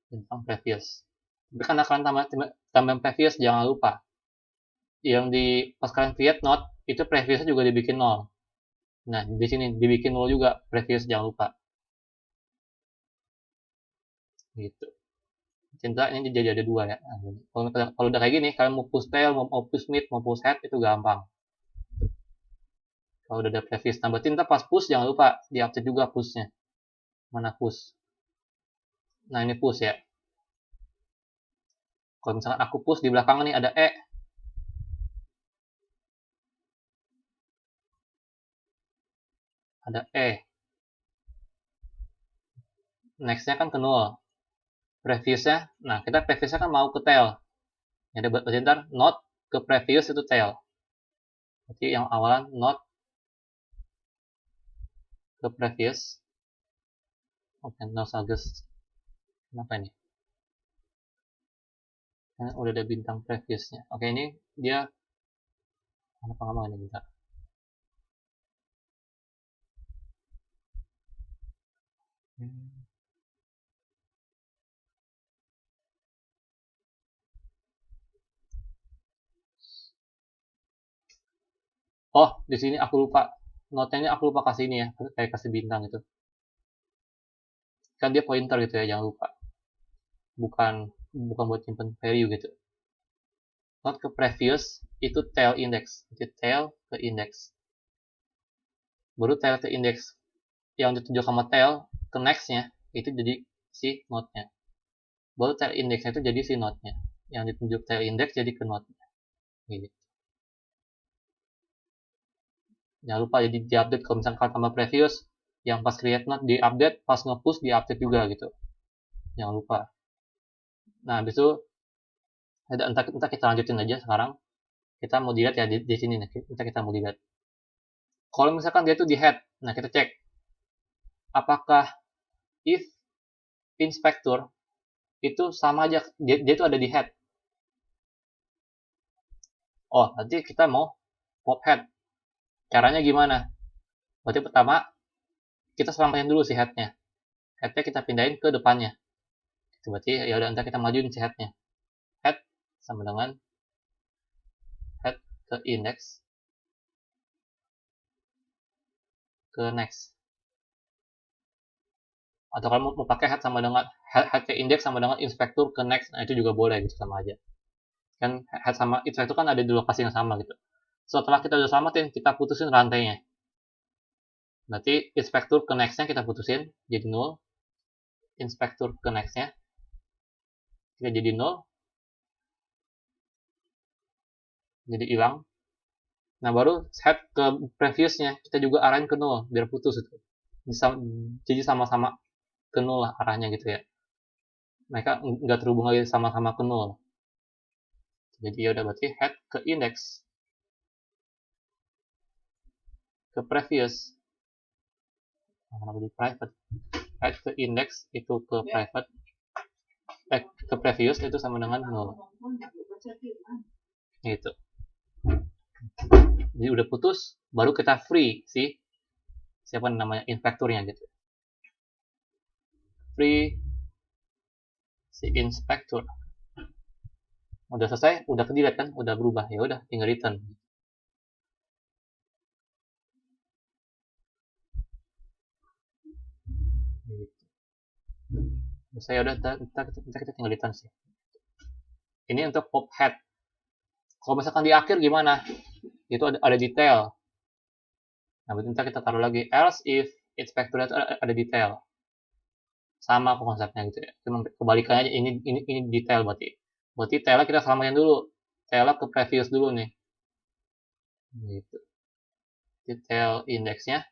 Tentang previous. Tapi karena kalian tambahin previous, jangan lupa. Yang di pas kalian create node, itu previousnya juga dibikin 0. Nah, di sini dibikin 0 juga, previous jangan lupa. Gitu. Cinta ini jadi ada 2 ya. Kalau udah kayak gini, kalian mau push tail, mau push mid, mau push head, itu gampang. Kalau udah ada previous tambah tinta, pas push jangan lupa di-update juga pushnya. Mana push? Nah, ini push ya. Kalau misalkan aku push di belakang nih ada E. Ada E. Next-nya kan ke 0. Previousnya, nah kita previousnya kan mau ke tail. Jadi berarti ntar not ke previous itu tail. Berarti yang awalan not ke previous. Oke, no August. Kenapa ini? Karena udah ada bintang previousnya. Oke, ini dia apa ngomong ini bentar. Oh, di sini aku lupa. Notenya aku lupa kasih ini ya, kayak kasih bintang gitu. Kan dia pointer gitu ya, jangan lupa. Bukan buat simpen value gitu. Not ke previous itu tail index. Jadi tail ke index. Baru tail ke index. Yang ditunjuk sama tail ke next-nya itu jadi si node-nya. Baru tail index-nya itu jadi si node-nya. Yang ditunjuk tail index jadi ke node-nya. Gitu. Jangan lupa jadi di-update kalau misalkan kalian tambah previous, yang pas create node di-update, pas nge-push di-update juga gitu. Jangan lupa. Nah, habis itu entah kita lanjutin aja sekarang. Kita mau dilihat ya di sini nih. Kita mau dilihat. Kalau misalkan dia tuh di head, nah kita cek apakah if inspector itu sama aja dia itu ada di head. Oh, nanti kita mau pop head. Caranya gimana? Berarti pertama kita selamatin dulu si headnya. Headnya kita pindahin ke depannya. Berarti ya udah ntar kita majuin si headnya. Head sama dengan head ke index ke next. Atau kalau mau pakai head sama dengan head ke index sama dengan inspector ke next, nah itu juga boleh gitu, sama aja. Kan head sama inspector kan ada di lokasi yang sama gitu. Setelah kita udah selamatin, kita putusin rantainya. Berarti inspector ke next-nya kita putusin jadi 0. Inspector ke next-nya kita jadi 0. Jadi hilang. Nah, baru head ke previous-nya kita juga arahin ke 0 biar putus itu. Jadi sama-sama ke 0 lah arahnya gitu ya. Mereka nggak terhubung lagi sama-sama ke 0. Jadi ya udah berarti head ke index ke previous. Kenapa di private? Head ke index itu ke private. Ke previous itu sama dengan 0. Gitu. Jadi udah putus, baru kita free sih siapa namanya inspekturnya gitu. Free si inspektur. Udah selesai, udah ke delete kan, udah berubah, ya udah tinggal return. Gitu. Saya udah kita tinggal return sih. Ini untuk pop head. Kalau misalkan di akhir gimana? Itu ada detail. Nah, berarti kita taruh lagi else if inspektur itu ada detail. sama konsepnya gitu ya. Cuma kebalikannya aja, ini detail berarti. Berarti tailnya kita selamatin dulu. Tailnya ke previous dulu nih. Gitu. Detail indeksnya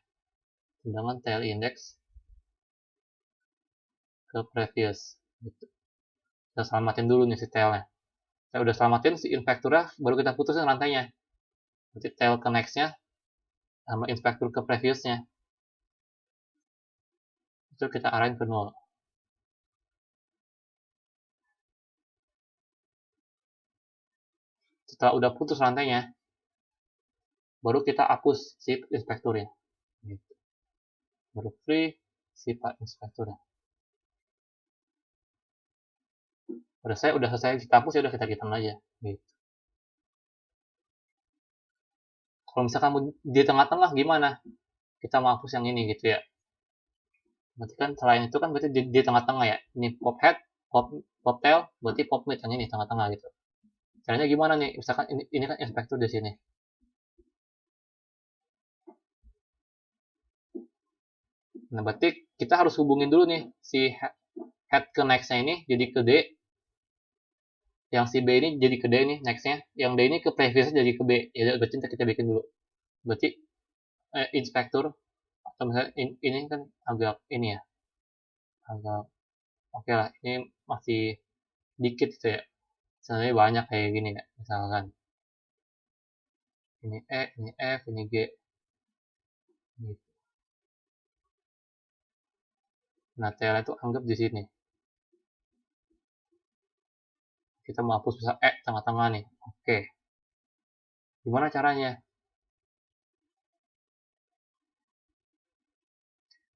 dengan tail index ke previous. Gitu. Kita selamatin dulu nih si tailnya. Kita udah selamatin si inspector-nya, baru kita putusin rantainya. Berarti tail ke next-nya sama inspector ke previous-nya. Itu kita arahin ke 0. Setelah udah putus rantainya, baru kita hapus si inspekturnya. Gitu. Baru free si inspekturnya. Udah selesai kita hapus, ya udah kita return aja. Gitu. Kalau misalkan di tengah-tengah gimana? Kita mau hapus yang ini gitu ya. Berarti kan selain itu kan berarti di tengah-tengah ya. Ini pop head, pop tail, berarti pop mid yang ini tengah-tengah gitu. Caranya gimana nih? Misalkan ini kan inspektur di sini. Nah, berarti kita harus hubungin dulu nih si head ke next-nya ini jadi ke D. Yang si B ini jadi ke D nih next-nya. Yang D ini ke previous-nya jadi ke B. Ya berarti kita bikin dulu. Berarti inspektur atau misalnya ini kan agak ini ya. Agak oke lah. Ini masih dikit gitu ya. Sebenarnya banyak kayak gini ya. Misalkan ini E, ini F, ini G. Gitu. Nah, TL itu anggap di sini. Kita mau hapus bisa E tengah-tengah nih. Oke. Gimana caranya?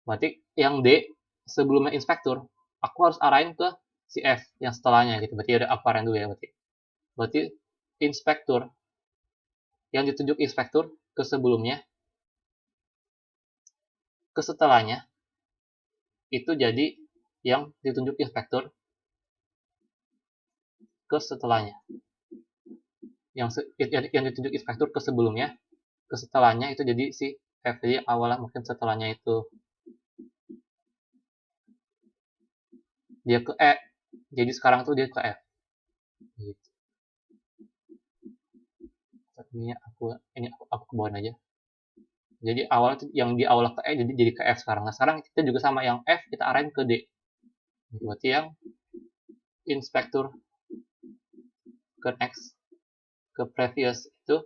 Berarti yang D sebelumnya inspektur, aku harus arahin ke si F yang setelahnya gitu. Berarti ada aku arahin dulu ya berarti. Berarti inspektur yang ditunjuk inspektur ke sebelumnya ke setelahnya itu jadi yang ditunjuk inspektur ke setelahnya. Yang ditunjuk inspektur ke sebelumnya ke setelahnya itu jadi si F. Jadi awalnya mungkin setelahnya itu dia ke E, jadi sekarang tuh dia ke F gitu. Ini aku kebawain aja. Jadi awalnya tuh yang di awal ke E jadi ke F sekarang. Nah sekarang kita juga sama yang F kita arahin ke D. Berarti yang inspektur ke next ke previous itu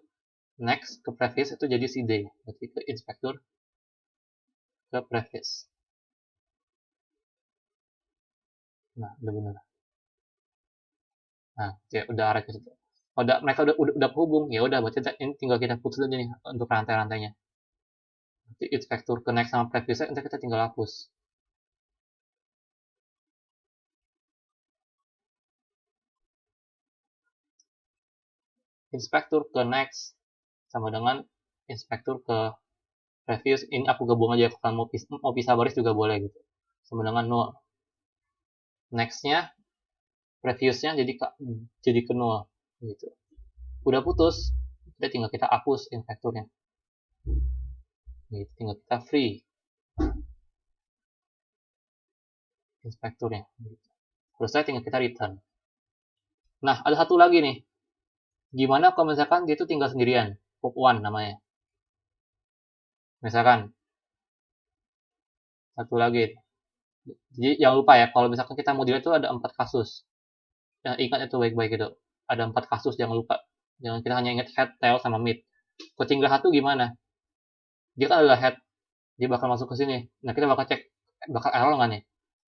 next ke previous itu jadi si D. Berarti ke inspektur ke previous. Nah udah benar. Nah ya udah arah ke situ. Mereka udah kehubung, ya udah berarti ini tinggal kita putus aja nih untuk rantai-rantainya. Berarti inspektur ke next sama previous nanti kita tinggal hapus. Inspektur ke next sama dengan inspektur ke previous. Ini aku gabung aja, kalau mau pisah baris juga boleh gitu. Sama dengan 0. Next-nya, previousnya jadi ke 0 gitu. Udah putus, tinggal kita hapus inspekturnya. Gitu, tinggal kita free inspekturnya. Gitu. Selesai, tinggal kita return. Nah, ada satu lagi nih. Gimana kalau misalkan dia itu tinggal sendirian? Pop 1 namanya. Misalkan, satu lagi. Jadi jangan lupa ya, kalau misalkan kita mau dilihat itu ada 4 kasus. Yang ingat itu baik-baik itu. Ada 4 kasus, jangan lupa. Jangan kita hanya ingat head, tail, sama mid. Kalau tinggal satu gimana? Dia kan adalah head. Dia bakal masuk ke sini. Nah, kita bakal cek bakal error nggak nih?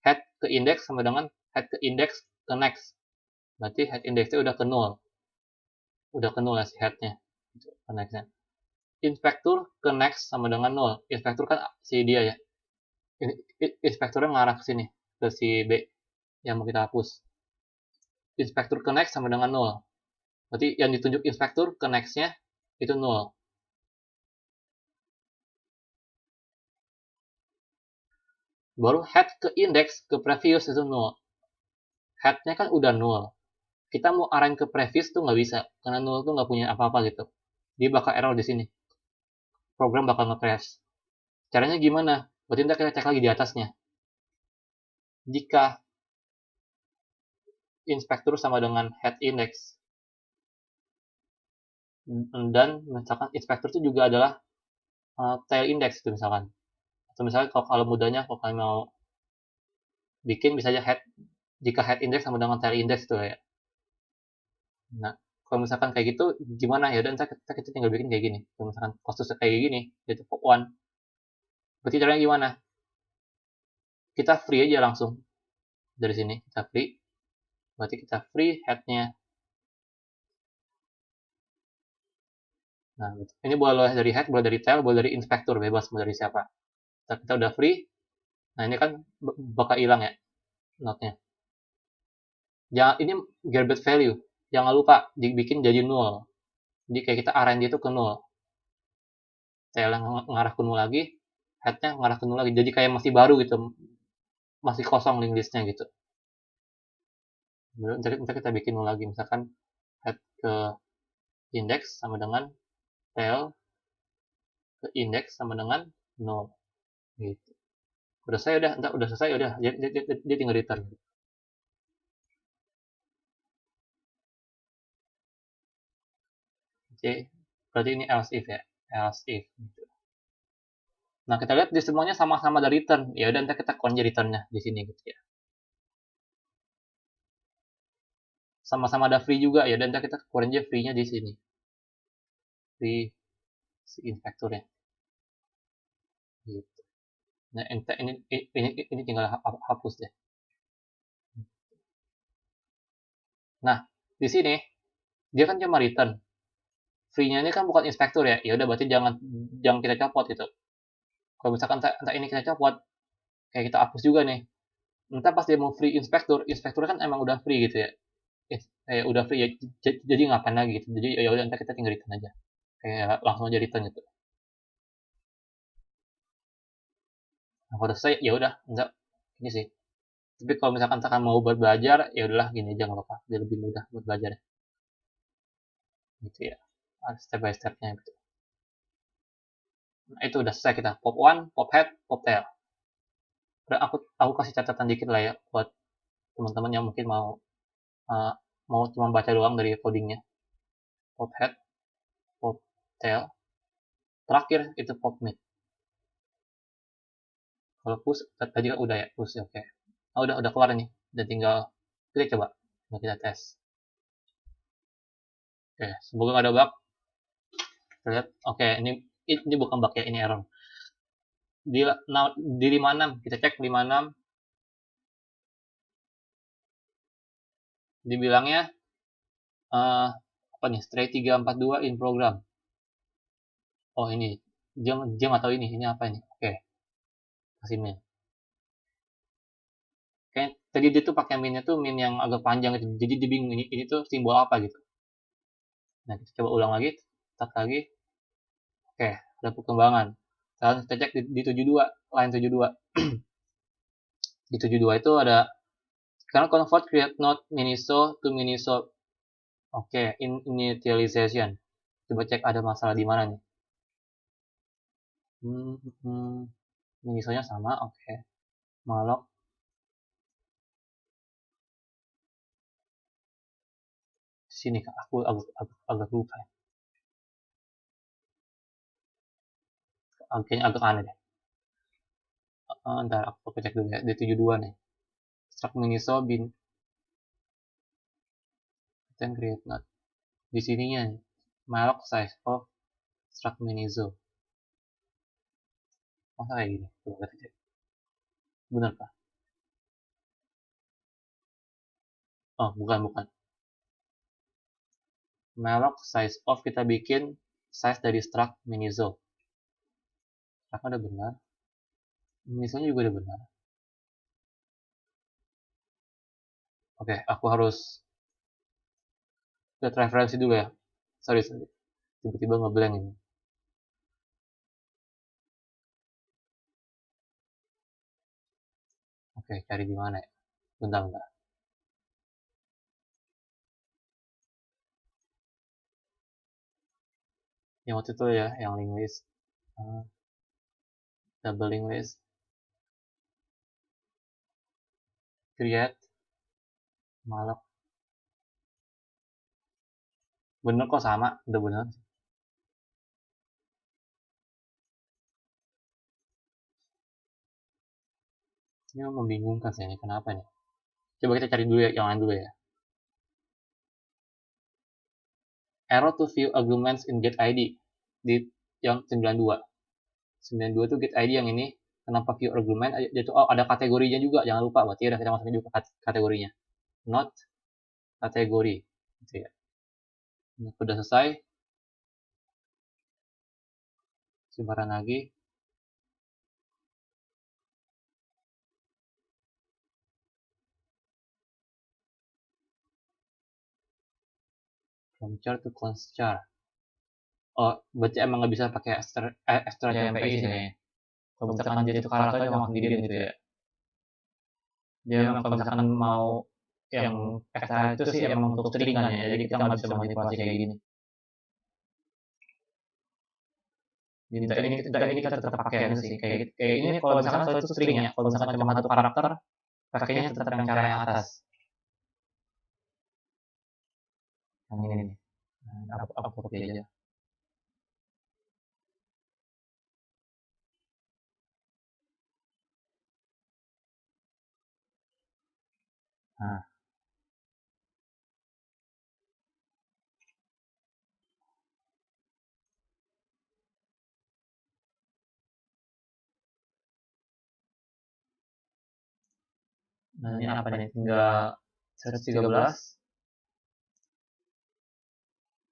Head ke index sama dengan head ke index ke next. Berarti head indexnya udah ke 0. Udah ke 0 ya si headnya. Ke nextnya. Inspektur ke next sama dengan 0. Inspektur kan si dia ya. Inspekturnya mengarah ke sini. Ke si B yang mau kita hapus. Inspektur ke next sama dengan 0. Berarti yang ditunjuk inspektur ke next-nya itu 0. Baru head ke index ke previous itu 0. Head-nya kan udah 0. Kita mau arahin ke previous tuh nggak bisa. Karena 0 tuh nggak punya apa-apa gitu. Dia bakal error di sini. Program bakal nge-crash. Caranya gimana? Berarti kita cek lagi di atasnya. jika inspektor sama dengan head index, dan misalkan inspektor itu juga adalah tail index itu misalkan. Atau misalnya kalau mudahnya kalau kalian mau bikin bisa aja jika head index sama dengan tail index itu ya. Nah, kalau misalkan kayak gitu gimana ya? Dan kita tinggal bikin kayak gini. Kalau misalkan kasusnya kayak gini, yaitu pop one, berarti caranya gimana? Kita free aja langsung dari sini. Kita free. Berarti kita free headnya. Nah, ini boleh dari head, boleh dari tail, boleh dari inspektor, bebas mau dari siapa. Kita udah free. Nah, ini kan bakal hilang ya node-nya. Jangan, ini garbage value. Jangan lupa dibikin jadi null. Jadi kayak kita arrange itu ke null. Tail yang ngarah ke null lagi, headnya ngarah ke null lagi. Jadi kayak masih baru gitu. Masih kosong link listnya gitu. Ntar kita bikin null lagi. Misalkan head ke index sama dengan tail ke index sama dengan null. Gitu. Udah selesai udah, udah selesai udah. Dia tinggal return. Oke, berarti ini else if ya. Else if. Gitu. Nah, kita lihat di semuanya sama-sama ada return. Ya udah, ntar kita kunci returnnya di sini gitu ya. Sama-sama ada free juga ya, dan ntar kita kunci free-nya di sini. Free si inspektornya. Gitu. Nah, ini tinggal hapus deh. Nah, di sini dia kan cuma return. Free-nya ini kan bukan inspektor ya. Ya udah berarti jangan kita copot gitu. Kalau misalkan entah ini kita copot, kayak kita hapus juga nih. Entah pas dia mau free inspektor, inspektor kan emang udah free gitu ya. Udah free ya, jadi ngapain lagi gitu. Jadi ya udah entar kita tinggal return aja. Kayak langsung aja return gitu. Nah, kalau udah selesai ya udah, enggak ini sih. Tapi kalau misalkan mau buat belajar, ya udahlah gini aja nggak apa-apa. Biar lebih mudah buat belajar gitu ya. Step by stepnya gitu. Nah, itu udah selesai kita. Pop one, pop head, pop tail. Udah aku kasih catatan dikit lah ya buat teman-teman yang mungkin uh, mau cuma baca doang dari codingnya. Pop head, pop tail. Terakhir itu pop mid. Kalau push tadi kan udah ya push ya, oke. Nah, udah keluar nih. Dan tinggal kita coba. Kita tes. Oke, semoga nggak ada bug. Kita lihat. Oke, ini bukan bug ya, ini error. Di 56 kita cek 56 dibilangnya apa nih, stray 342 in program. Oh ini dia nggak tahu ini apa ini. Oke, kasih min. Kayak tadi dia tuh pakai minnya tuh min yang agak panjang gitu, jadi dia bingung ini tuh simbol apa gitu. Nah, kita coba ulang lagi, start lagi. Oke, ada perkembangan. Sekarang kita cek di 72, line 72. Di 72 itu ada sekarang convert create node miniso to miniso. Oke, initialization. Coba cek ada masalah di mana nih. Minisonya sama, oke. Malloc. Sini kak, aku agak lupa. Kayaknya agak aneh deh. Ntar aku cek dulu ya. D72 nih. Struct miniso bin then create node. Di sininya nih. Malloc size of struct miniso. Masa kayak gini? Coba kita cek. Bener kah? Oh, bukan. Malloc size of kita bikin size dari struct miniso. Struct udah benar. Minisonya juga udah benar. Oke, aku harus lihat referensi dulu ya. Sorry. Tiba-tiba ngeblank ini. Oke, cari di mana ya? Bentar. Yang waktu itu ya, yang link list. Double link list. create malloc. Bener kok, sama, udah bener. Ini membingungkan sih, ini kenapa nih? Coba kita cari dulu ya, yang lain dulu ya. Error to view arguments in get ID di yang 92. 92 tuh get ID yang ini. Kenapa view argument? Itu ada kategorinya juga, jangan lupa. Berarti udah kita masukin juga kategorinya. Not kategori. Gitu ya. Nah, udah selesai. Sebaran lagi. From char to close char. Oh, berarti emang nggak bisa pakai extra CMPI sih kayaknya. Kalau misalkan dia itu karakternya cuma sendirian gitu ya. Dia memang kalau misalkan mau yang extra itu sih emang untuk string kan ya, jadi kita nggak bisa manipulasi kayak gini. Ini kita tetap pakai sih kayak ini kalau misalkan soal itu string ya, kalau misalkan cuma satu karakter pakainya tetap yang cara yang atas. Yang ini nih. Nah, apa copy aja. Nah, ini apa nih? Tinggal 113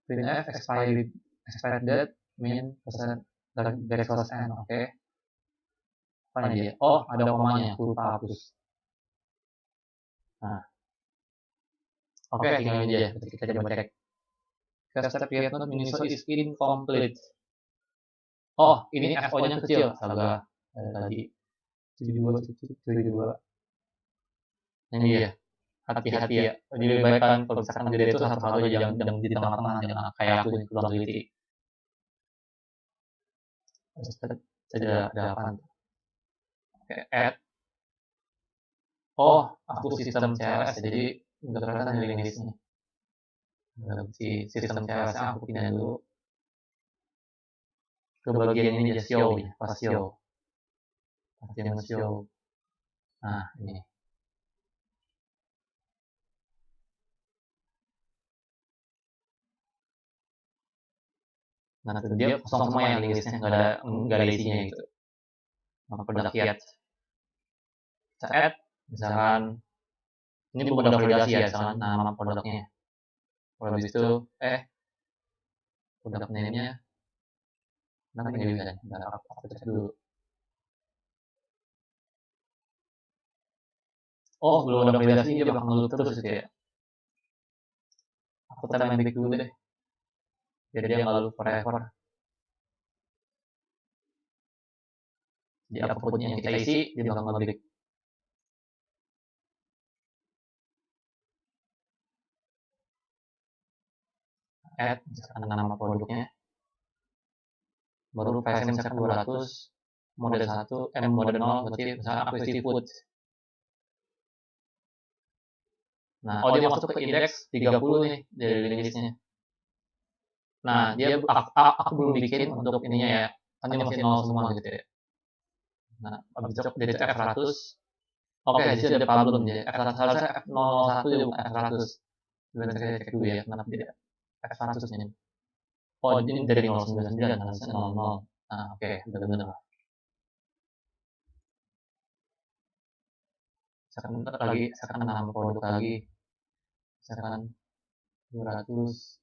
printf expired date min persen dari source n. Oke. Apa ini dia? Oh, ada komanya, aku lupa hapus. Nah, oke, tinggal ini aja. Kita coba cek. Step create node miniso is incomplete. Oh, ini FO-nya kecil. Salah tadi 72. Ini ya. Hati-hati ya. Jadi lebih baik kan kalau misalkan gede itu satu-satu aja, jangan di tengah-tengah, jangan kayak aku nih keluar teliti. Ada apa? Oke, add. Oh, aku sistem CLS, jadi udah kelihatan di listnya. Si sistem CLS aku pindah dulu ke bagian ini aja, show ya, pas show. Bagian show. Nah, ini. Nah, itu dia kosong semua yang listnya, nggak ada isinya gitu. Maka produk kiat. Kita add, misalkan ini belum ada validasi ya, misalkan nama produknya. Kalau habis itu, produk name-nya, nanti nggak bisa, aku cek dulu. Oh, belum ada validasi, dia bakal ngeluh terus gitu ya. Aku time back dulu deh. Biar dia nggak lalu forever. Di outputnya yang kita isi, dia bakal nge-break. Add, misalkan nama produknya. Baru price misalkan 200, mode 1, mode 0, berarti misalkan aku isi food. Nah, oh dia masuk ke indeks 30 nih dari listnya. Nah, dia aku belum bikin untuk ininya ya. Kan dia masih 0 semua gitu ya. Nah, habis itu dari F100. Oke, di sini ada problem dia. F100 harusnya F001 ya bukan F100. Sebentar saya cek dulu ya, kenapa dia F100 nya. Oh, ini dari 099 harusnya 00. Nah, oke, udah benar. Sekarang nama produk lagi. Sekarang 200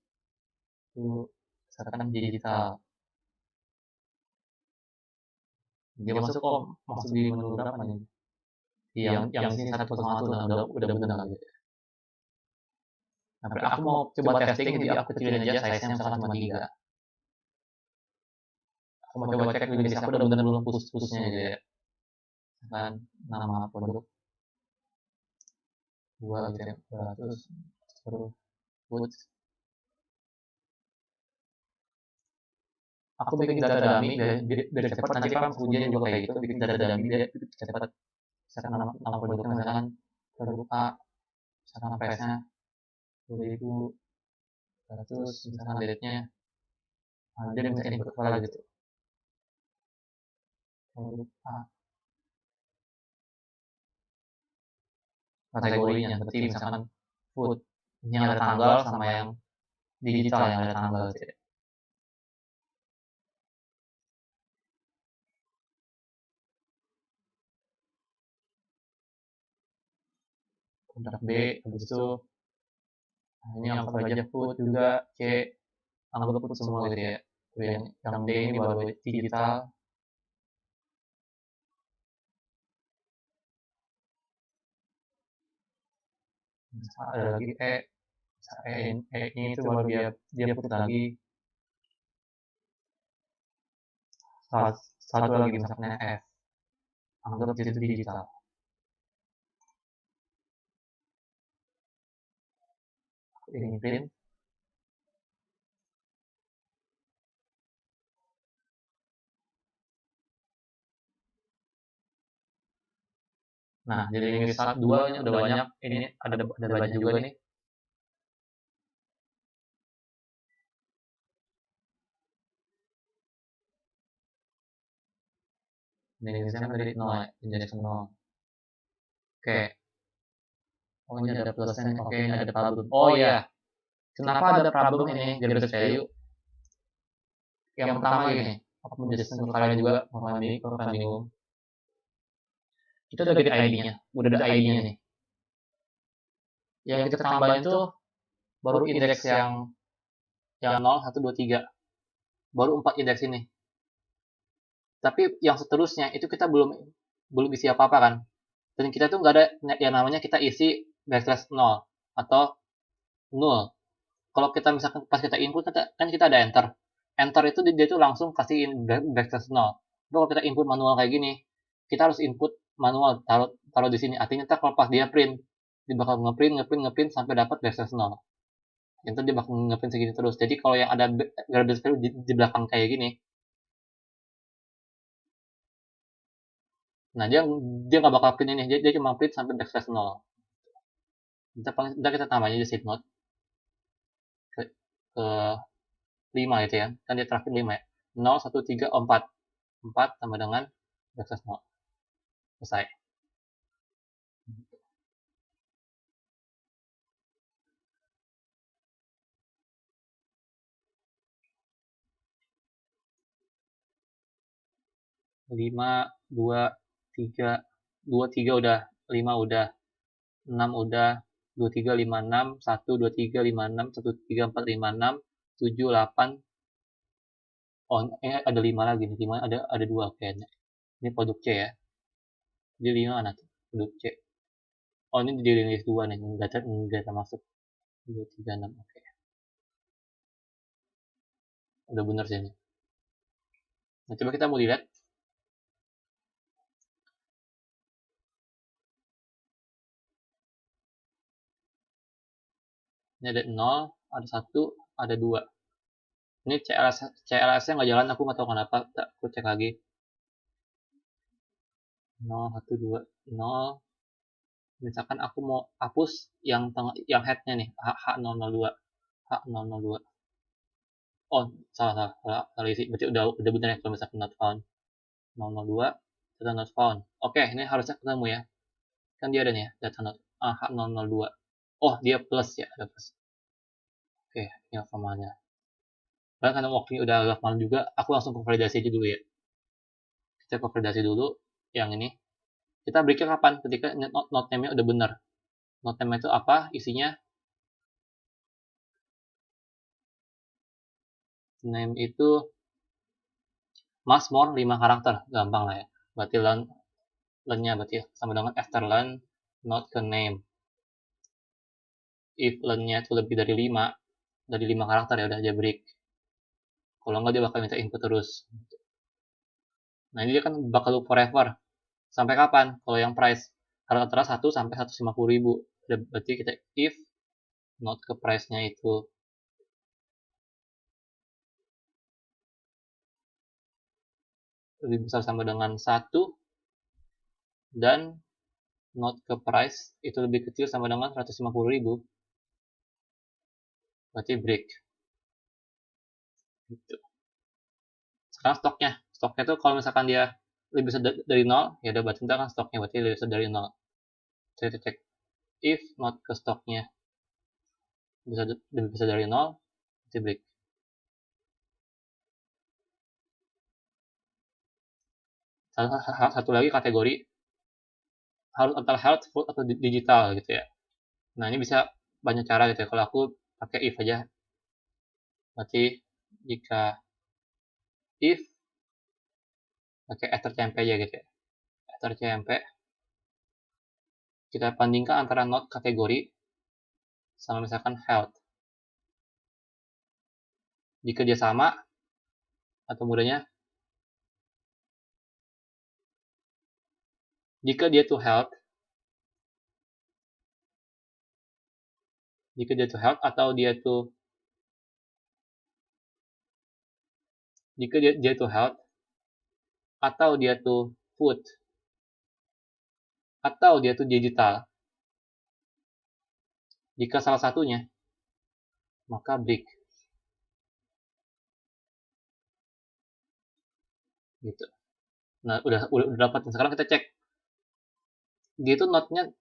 itu sekarang digital. Dia masuk masuk di menu berapa nih? Yang sini 101 udah benar lagi. Nah, aku mau coba testing, jadi aku kecilin aja size-nya misalkan cuma 3. Aku mau coba cek di list aku udah benar belum putus-putusnya gitu ya. Misalkan nama produk 2 gitu ya, 200 terus put. Aku bikin data dummy biar cepat, nanti kan ujian juga kayak gitu, bikin data dummy biar cepat. Misalkan nama produknya misalkan produk A, misalkan price-nya 10.000, terus misalkan date-nya, dia minta input file gitu, produk A, kategorinya, berarti misalkan food, ini yang ada tanggal sama yang digital yang ada tanggal gitu ya. Produk B, habis itu ini anggap aja food juga, C, anggap food semua gitu ya. Yang D ini baru digital, ada lagi E, ini itu baru dia put lagi, satu lagi misalnya F, anggap itu digital. Ini print, nah jadi ini dua udah banyak, ini ada banyak juga nih. Ini misalnya dari 0 ya, injection 0. Oke. Oh ini ada plusnya, oke ini ada problem. Oh iya, kenapa ada problem ini generated value? Yang pertama gini, aku menjelaskan ke kalian juga, kalau kalian bingung. Itu udah get ID-nya, udah ada ID-nya nih. Yang kita tambahin tuh baru indeks yang 0, 1, 2, 3. Baru 4 indeks ini. Tapi yang seterusnya itu kita belum isi apa-apa kan. Dan kita tuh nggak ada yang namanya kita isi backslash 0 atau 0. Kalau kita misalkan pas kita input kan kita ada enter. Enter itu dia tuh langsung kasihin backslash 0. Tapi kalau kita input manual kayak gini, kita harus input manual, taruh di sini. Artinya ntar kalau pas dia print, dia bakal ngeprint sampai dapat backslash 0. Itu dia bakal ngeprint segini terus. Jadi kalau yang ada garbage value di belakang kayak gini, nah dia nggak bakal print ini, dia cuma print sampai backslash 0. Ntar kita tambah aja sheet note ke 5 gitu ya, kan dia terakhir 5 ya, 0, 1, 3, 4 sama dengan backslash 0, selesai. Lima, 2, 3, 2, 3 udah, 5 udah, 6 udah, 2, 3, 5, 6, 1, 2, 3, 5, 6, 1, 3, 4, 5, 6, 7, 8, oh ini ada 5 lagi nih, 5 ada 2 kayaknya. Ini produk C ya, jadi 5 mana tuh, produk C. Oh ini di list 2 nih, nggak termasuk. 2, 3, 6, oke. Udah bener sih ini. Nah coba kita mau dilihat. Ini ada 0, ada 1, ada 2. Ini CLS-nya nggak jalan, aku nggak tahu kenapa. Aku cek lagi. 0, 1, 2, 0. Misalkan aku mau hapus yang head-nya nih, H002. H002. Oh, salah isi. Berarti udah benar ya kalau misalkan not found. 002, data not found. Oke, ini harusnya ketemu ya. Kan dia ada nih ya, data not H002. Oh, dia plus ya, ada plus. Oke, ini formalnya. Karena waktunya udah agak malam juga, aku langsung ke validasi aja dulu ya. Kita ke validasi dulu yang ini. Kita breaknya kapan? Ketika note name-nya udah benar. Note name itu apa? Isinya name itu mas more 5 karakter. Gampang lah ya. Berarti len-nya berarti sama dengan after len not ke name. If len-nya itu lebih dari 5 karakter ya udah aja break. Kalau enggak dia bakal minta input terus. Nah ini dia kan bakal loop forever. Sampai kapan? Kalau yang price antara 1 sampai 150 ribu. Berarti kita if not ke price-nya itu lebih besar sama dengan 1 dan not ke price itu lebih kecil sama dengan 150.000, berarti break. Gitu. Sekarang stoknya tuh kalau misalkan dia lebih besar dari 0, ya udah berarti kan stoknya berarti lebih besar dari 0. Saya cek if not ke stoknya lebih besar dari 0, berarti break. Satu lagi kategori harus antara health, food, atau digital gitu ya. Nah ini bisa banyak cara gitu ya. Kalau aku pakai if aja, berarti jika if pakai /cmp aja gitu ya. /cmp kita bandingkan antara not kategori sama misalkan health. Jika dia sama atau mudahnya jika dia to health atau dia to health atau dia to food atau dia to digital. Jika salah satunya, maka break. Gitu. Nah, udah dapat. Sekarang kita cek. Dia itu notnya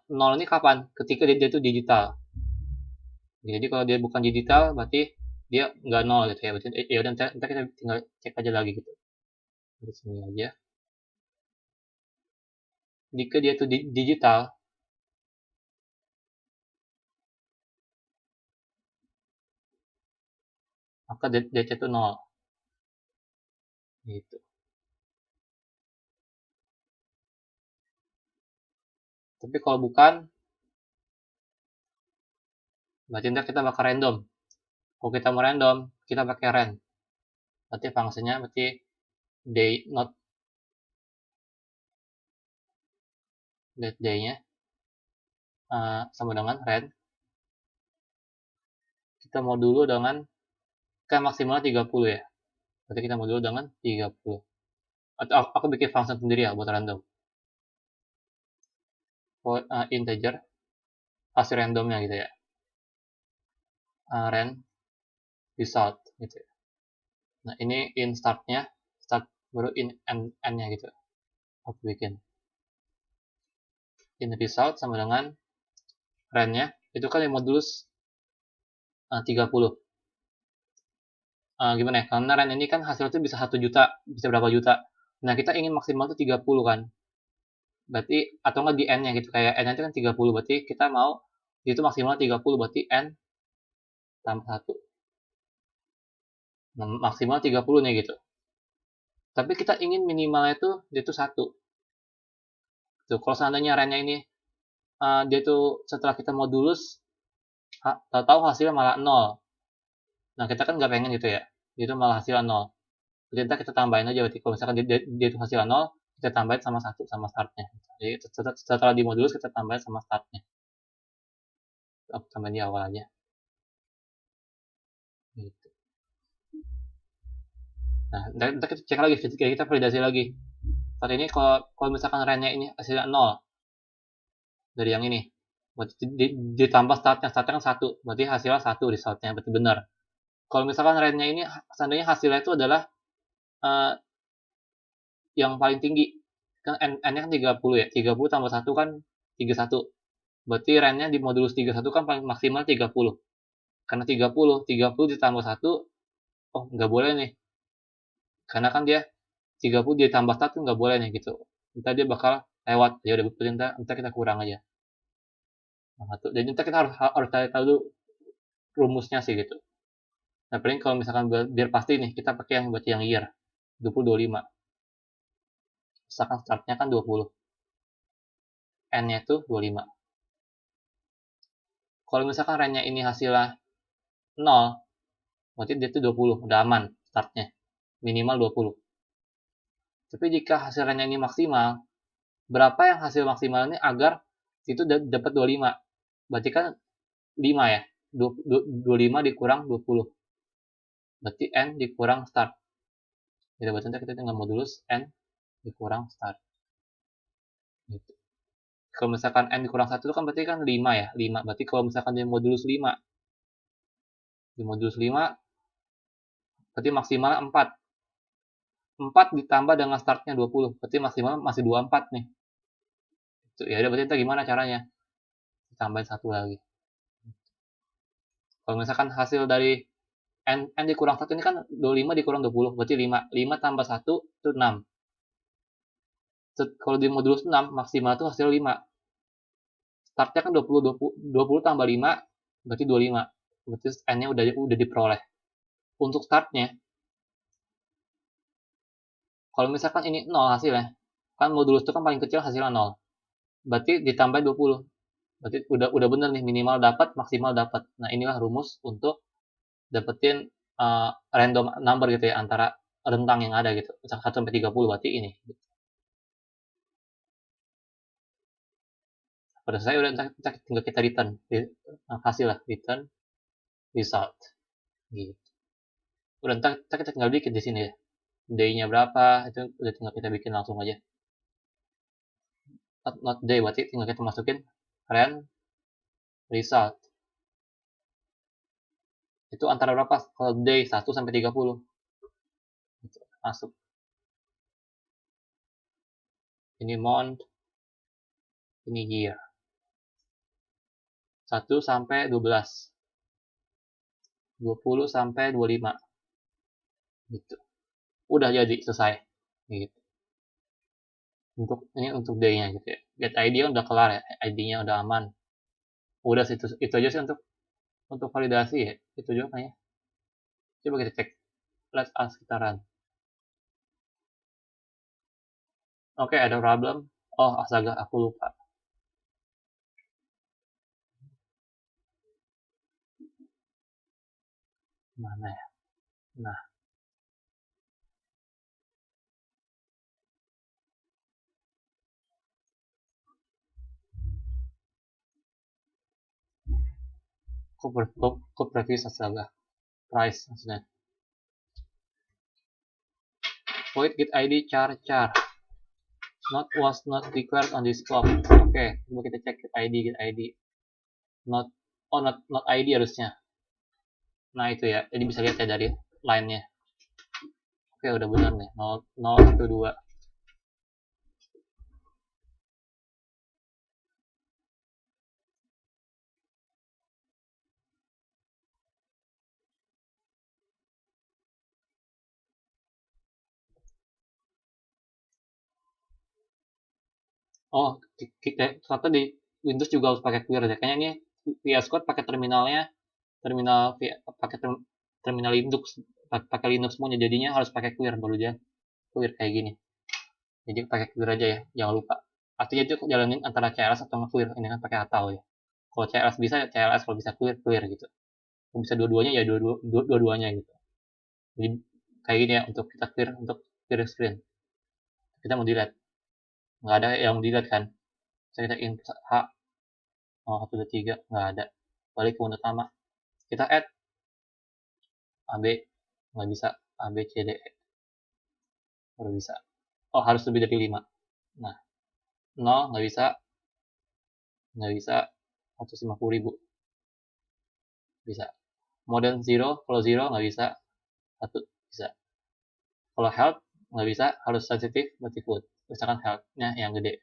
0 ini kapan? Ketika dia itu digital. Jadi kalau dia bukan digital, berarti dia nggak 0 gitu ya. Berarti ya udah ntar kita tinggal cek aja lagi gitu. Di sini aja. Jika dia itu digital, maka DC itu 0. Gitu. Tapi kalau bukan, berarti ntar kita bakal random. Kalau kita mau random, kita pakai rand. Berarti fungsinya berarti day not that day-nya sama dengan rand. Kita mau dulu dengan kan maksimalnya 30 ya. Berarti kita mau dulu dengan 30. Atau aku bikin function sendiri ya buat random. For integer hasil randomnya gitu ya. Rand result gitu ya. Nah, ini in startnya, start baru in end-nya gitu. Aku bikin in result sama dengan rand-nya itu kan yang modulus 30. Gimana ya? Karena rand ini kan hasilnya itu bisa 1 juta, bisa berapa juta. Nah, kita ingin maksimal tuh 30 kan. Berarti atau enggak di n-nya gitu, kayak n-nya itu kan 30, berarti kita mau itu maksimal 30, berarti n tambah 1. Nah, maksimal 30 nih gitu. Tapi kita ingin minimalnya itu dia itu 1. Tuh, kalau seandainya rand-nya ini dia tuh setelah kita modulus tahu-tahu hasilnya malah 0. Nah, kita kan nggak pengen gitu ya. Dia itu malah hasilnya 0. Jadi kita tambahin aja berarti kalau misalkan dia itu hasilnya 0, kita tambahin sama 1 sama startnya. Jadi setelah dimodulus kita tambahin sama startnya. Aku tambahin di awal aja. Gitu. Nah, ntar kita cek lagi, kita validasi lagi. Saat ini kalau misalkan randnya ini hasilnya 0 dari yang ini, berarti ditambah startnya kan 1, berarti hasilnya 1 resultnya, berarti benar. Kalau misalkan randnya ini seandainya hasilnya itu adalah yang paling tinggi, kan n-nya kan 30 ya, 30 tambah 1 kan 31, berarti randnya di modulus 31 kan paling maksimal 30. Karena 30 ditambah 1, oh nggak boleh nih, karena kan dia 30 ditambah 1 nggak boleh nih gitu, ntar dia bakal lewat, ya udah berarti ntar kita kurang aja. Nah, jadi ntar kita harus cari tahu dulu rumusnya sih gitu. Nah paling kalau misalkan biar pasti nih, kita pakai yang buat yang year 2025. Misalkan startnya kan 20, n-nya itu 25. Kalau misalkan range-nya ini hasilnya 0, berarti dia itu 20, udah aman startnya, minimal 20. Tapi jika hasil range ini maksimal, berapa yang hasil maksimal ini agar itu dapat 25? Berarti kan 5 ya, 25 dikurang 20, berarti n dikurang start. Jadi berarti kita tinggal modulus n dikurang start. Gitu. Kalau misalkan n dikurang 1 itu kan berarti kan 5 ya, 5. Berarti kalau misalkan di modulus 5, berarti maksimal 4. 4 ditambah dengan startnya 20, berarti maksimal masih 24 nih. Ya udah, berarti kita gimana caranya? Tambahin 1 lagi. Kalau misalkan hasil dari n dikurang 1 ini kan 25 dikurang 20, berarti 5. 5 tambah 1 itu 6. Kalau di modulus 6, maksimal itu hasil 5. Startnya kan 20, 20 tambah 5, berarti 25. Berarti n-nya udah diperoleh. Untuk startnya, kalau misalkan ini 0 hasilnya, kan modulus itu kan paling kecil hasilnya 0. Berarti ditambah 20. Berarti udah bener nih, minimal dapat, maksimal dapat. Nah, inilah rumus untuk dapetin random number gitu ya, antara rentang yang ada gitu. Misalkan 1 sampai 30 berarti ini. Pada saya udah tinggal kita return hasil lah, return result gitu. Udah kita tinggal bikin di sini ya. Day-nya berapa, itu udah tinggal kita bikin langsung aja. Not day, berarti tinggal kita masukin rand result. Itu antara berapa? Kalau day 1 sampai 30. Masuk. Ini month, ini year. 1 sampai 12. 20 sampai 25. Gitu. Udah jadi, selesai. Gitu. Untuk day-nya gitu ya. Get ID udah kelar ya, ID-nya udah aman. Udah sih, itu aja sih untuk validasi ya. Itu juga kayaknya. Coba kita cek. Let us kita run. Oke, ada problem. Oh, astaga, aku lupa. Mana ya? Nah, kok previous astaga. Price maksudnya. Void get ID char. Was not declared on this clock. Oke, coba kita cek get ID. Not ID harusnya. Nah, itu ya. Jadi bisa lihat ya dari line-nya. Oke, udah benar nih. 012. Oh, ternyata di Windows juga harus pakai clear ya. Kayaknya ini VS Code pakai pakai terminal Linux, pakai Linux semuanya, jadinya harus pakai clear baru dia clear kayak gini. Jadi pakai clear aja ya, jangan lupa. Artinya itu jalanin antara CLS atau clear. Ini kan pakai atau ya. Kalau CLS bisa ya CLS, kalau bisa clear gitu. Kalau bisa dua-duanya ya dua-duanya gitu. Jadi kayak gini ya, untuk kita clear screen. Kita mau delete. Nggak ada yang delete kan. Kita input H 1, 2, 3, nggak ada. Balik ke menu utama. Kita add AB, nggak bisa. AB, C, D, E. Baru bisa. Oh, harus lebih dari 5. Nah, 0 nggak bisa. 150.000. Bisa. More than 0, kalau 0 nggak bisa. 1 bisa. Kalau health nggak bisa, harus sensitif berarti food. Misalkan health-nya yang gede.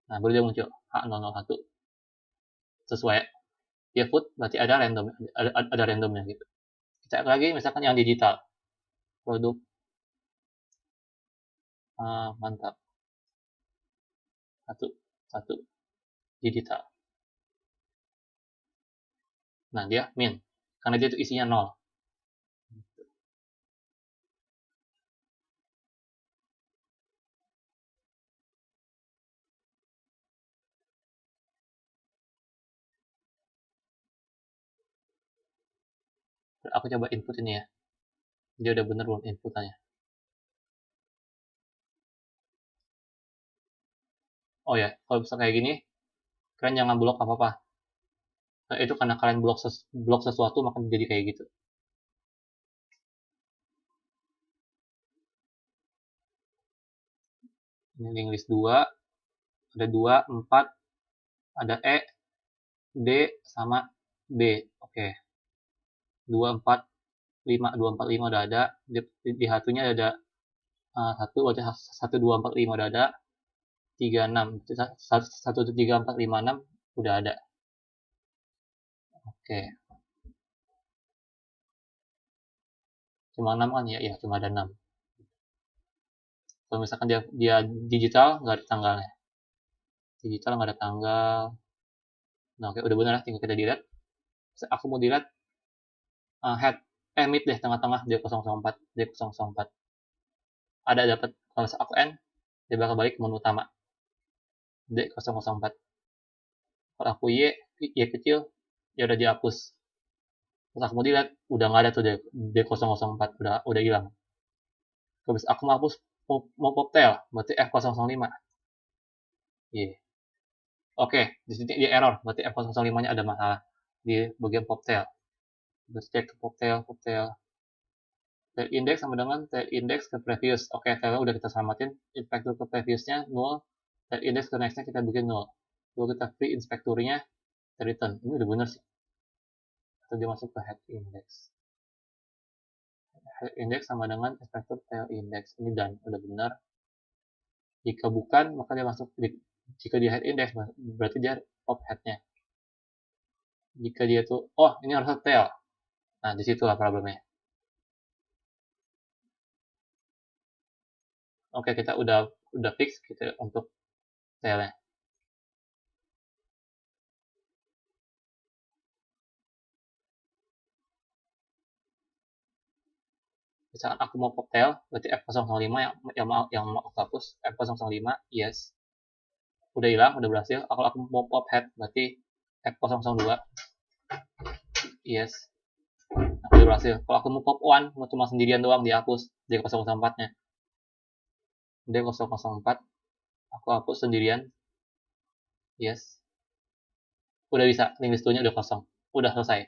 Nah, baru dia muncul H001. Sesuai. Ya food berarti ada randomnya gitu. Kita lagi misalkan yang digital. Produk. Mantap. Satu digital. Nah, dia min. Karena dia itu isinya 0. Aku coba input ini ya. Dia udah bener belum inputannya. Oh ya, kalau bisa kayak gini, kalian jangan blok apa-apa. Nah, itu karena kalian blok sesuatu, maka jadi kayak gitu. Ini link list 2. Ada 2, 4, ada E, D, sama B. Oke. 2, 4, 5. 2, 4, 5 udah ada. Di H2-nya ada 1, 1, 2, 4, 5 udah ada. 3, 6. 1, 3, 4, 5, 6 udah ada. Oke. Cuma 6 kan ya? Ya, cuma ada 6. Kalau misalkan dia digital, nggak ada tanggalnya. Digital nggak ada tanggal. Nah, oke, udah benar, tinggal kita delete. Aku mau delete head, mid deh, tengah-tengah, D004, D004. Ada dapat, kalau aku N, dia bakal balik ke menu utama. D004. Kalau aku Y kecil, ya udah dihapus. Terus aku mau delete, udah nggak ada tuh D004, udah hilang. Kalau aku mau hapus, mau poptail, berarti F005. Yeah. Oke, di sini dia error, berarti F005-nya ada masalah di bagian poptail. Terus cek ke poptail. Tail index sama dengan tail index ke previous. Oke, tail udah kita selamatin. Inspector ke previousnya 0. Tail index ke nextnya kita bikin 0. Lalu kita free inspectornya, kita return. Ini udah bener sih. Atau dia masuk ke head index. Head index sama dengan inspector tail index. Ini done, udah bener. Jika bukan, maka dia masuk. Jika dia head index, berarti dia pop headnya. Jika dia tuh, oh ini harus tail. Nah, disitulah problemnya. Oke, kita udah fix gitu untuk tailnya. Misalkan aku mau poptail, berarti F005 yang mau aku hapus, F005, yes. Udah hilang, udah berhasil. Kalau aku mau pop head, berarti F002, yes. Aku udah berhasil. Kalau aku mau pop one, mau cuma sendirian doang, dihapus D004-nya. D004, aku hapus sendirian, yes. Udah bisa, link list 2-nya udah kosong. Udah selesai.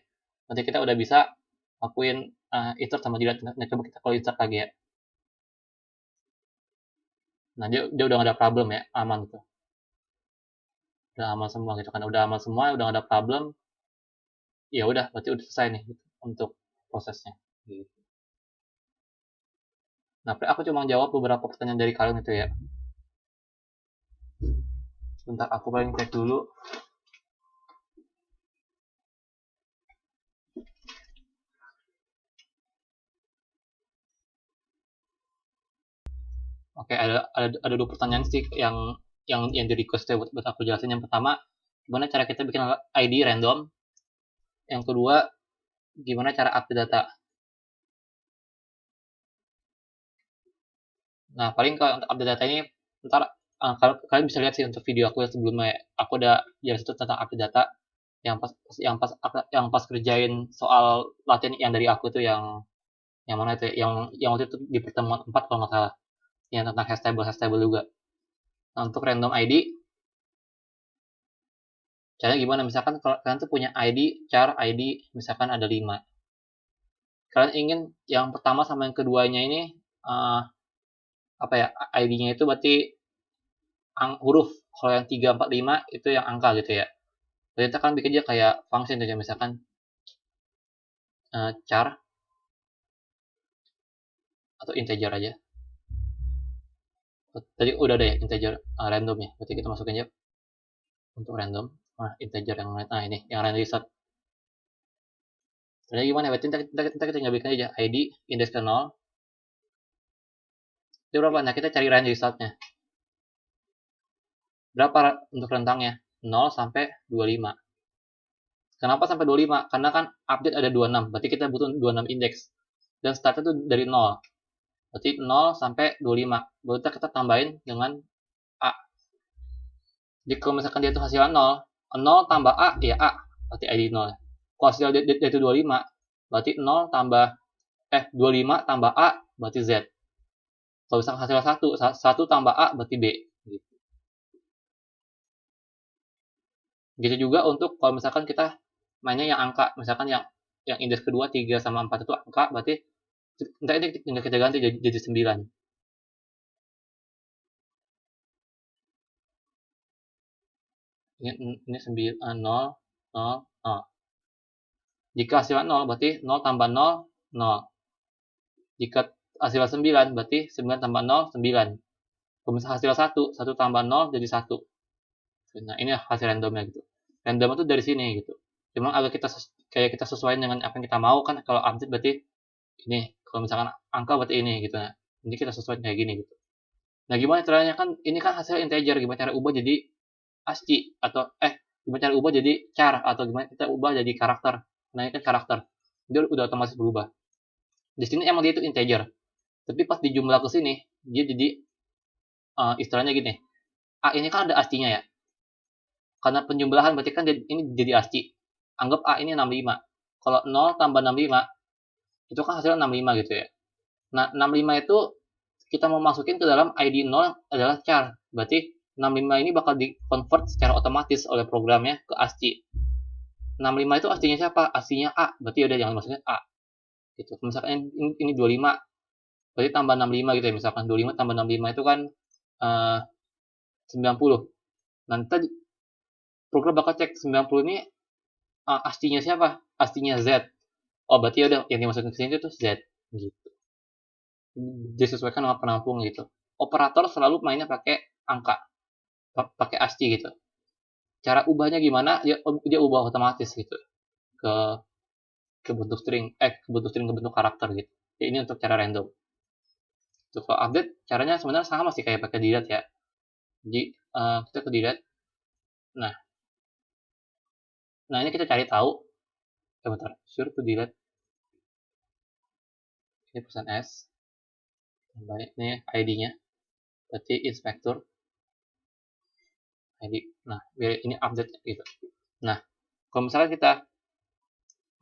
Nanti kita udah bisa lakuin insert sama delete. Nah, coba kita kalau insert lagi ya. Nah, dia udah gak ada problem ya, aman tuh. Udah aman semua gitu kan, udah aman semua, udah gak ada problem. Ya udah, berarti udah selesai nih gitu, untuk prosesnya. Gitu. Nah, aku cuma jawab beberapa pertanyaan dari kalian itu ya. Bentar, aku paling cek dulu. Oke, ada dua pertanyaan sih yang di request ya buat aku jelasin. Yang pertama, gimana cara kita bikin ID random? Yang kedua, gimana cara update data? Nah, paling kalau untuk update data ini, ntar kalian bisa lihat sih untuk video aku yang sebelumnya. Aku udah jelas itu tentang update data yang pas kerjain soal latihan yang dari aku tuh yang mana itu ya? Yang waktu itu di pertemuan 4 kalau nggak salah, yang tentang hash table juga. Nah, untuk random ID, caranya gimana? Misalkan kalau kalian tuh punya ID char ID misalkan ada 5, kalian ingin yang pertama sama yang keduanya ini apa ya, ID-nya itu berarti huruf. Kalau yang 3, 4, 5 itu yang angka gitu ya. Jadi kita kan bikin aja kayak function aja, misalkan char atau integer aja. Tadi udah ada ya integer random ya. Berarti kita masukin aja untuk random. Nah, integer yang ini yang random result. Ternyata gimana? Berarti kita tinggal bikin aja ID index ke 0. Itu berapa? Nah, kita cari range resultnya. Berapa untuk rentangnya? 0 sampai 25. Kenapa sampai 25? Karena kan update ada 26. Berarti kita butuh 26 indeks. Dan startnya itu dari 0. Berarti 0 sampai 25. Berarti kita tambahin dengan A. Jadi kalau misalkan dia itu hasilnya 0, 0 tambah A, ya A. Berarti ID 0. Kalau hasil dia itu 25, berarti 0 tambah 25 tambah A, berarti Z. Kalau misalkan hasilnya 1 tambah A, berarti B. Gitu juga untuk kalau misalkan kita mainnya yang angka, misalkan yang indeks kedua 3 sama 4 itu angka, berarti entah ini tinggal kita ganti jadi 9. ini 9 0 0 0. Jika hasilnya 0 berarti 0 tambah 0 0. Jika hasilnya 9 berarti 9 tambah 0 9. Kalau misalnya hasil 1 tambah 0 jadi 1. Nah, ini hasil randomnya gitu. Random itu dari sini gitu. Cuma agak kita sesuaikan dengan apa yang kita mau kan. Kalau update berarti ini. Kalau misalkan angka berarti ini gitu. Nah, ini kita sesuaikan kayak gini gitu. Nah, gimana caranya kan ini kan hasil integer, gimana cara ubah jadi ASCII atau gimana cara ubah jadi char atau gimana kita ubah jadi karakter. Nah, ini kan karakter. Dia udah otomatis berubah. Di sini emang dia itu integer. Tapi pas dijumlah ke sini, dia jadi istilahnya gini. A ini kan ada ASCII-nya ya. Karena penjumlahan berarti kan ini jadi ASCII. Anggap A ini 65. Kalau 0 tambah 65, itu kan hasilnya 65 gitu ya. Nah, 65 itu kita mau masukin ke dalam ID 0 adalah char. Berarti 65 ini bakal di-convert secara otomatis oleh programnya ke ASCII. 65 itu ASCII-nya siapa? ASCII-nya A. Berarti udah jangan masukin A. Gitu. Misalkan ini 25. Berarti tambah 65 gitu ya. Misalkan 25 tambah 65 itu kan 90. Nanti program bakal cek 90 ini ASCII-nya siapa? ASCII-nya Z. Oh, berarti ya udah yang dimasukin ke sini itu Z gitu. Disesuaikan dengan penampung gitu. Operator selalu mainnya pakai angka, pakai ASCII gitu. Cara ubahnya gimana? Dia ubah otomatis gitu ke bentuk string, ke bentuk karakter gitu. Jadi ini untuk cara random. Untuk kalau update caranya sebenarnya sama sih kayak pakai delete ya. Jadi kita ke delete. Nah ini kita cari tahu. Bentar, sure to delete. Ini pesan S. Ini ID-nya. Berarti inspector ID. Nah, biar ini update gitu. Nah, kalau misalnya kita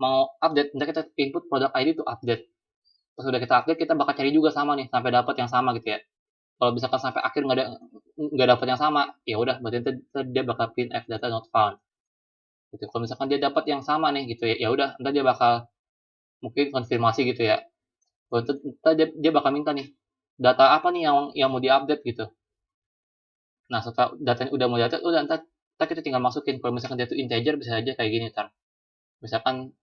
mau update, nanti kita input product ID to update. Pas udah kita update, kita bakal cari juga sama nih sampai dapat yang sama gitu ya. Kalau misalkan sampai akhir nggak dapat yang sama, ya udah berarti dia bakal printf data not found. Gitu. Kalau misalkan dia dapat yang sama nih gitu ya, ya udah ntar dia bakal mungkin konfirmasi gitu ya. Ntar dia bakal minta nih data apa nih yang mau diupdate gitu. Nah, setelah datanya udah mau diupdate, udah ntar kita tinggal masukin. Kalau misalkan dia itu integer bisa aja kayak gini ntar. Misalkan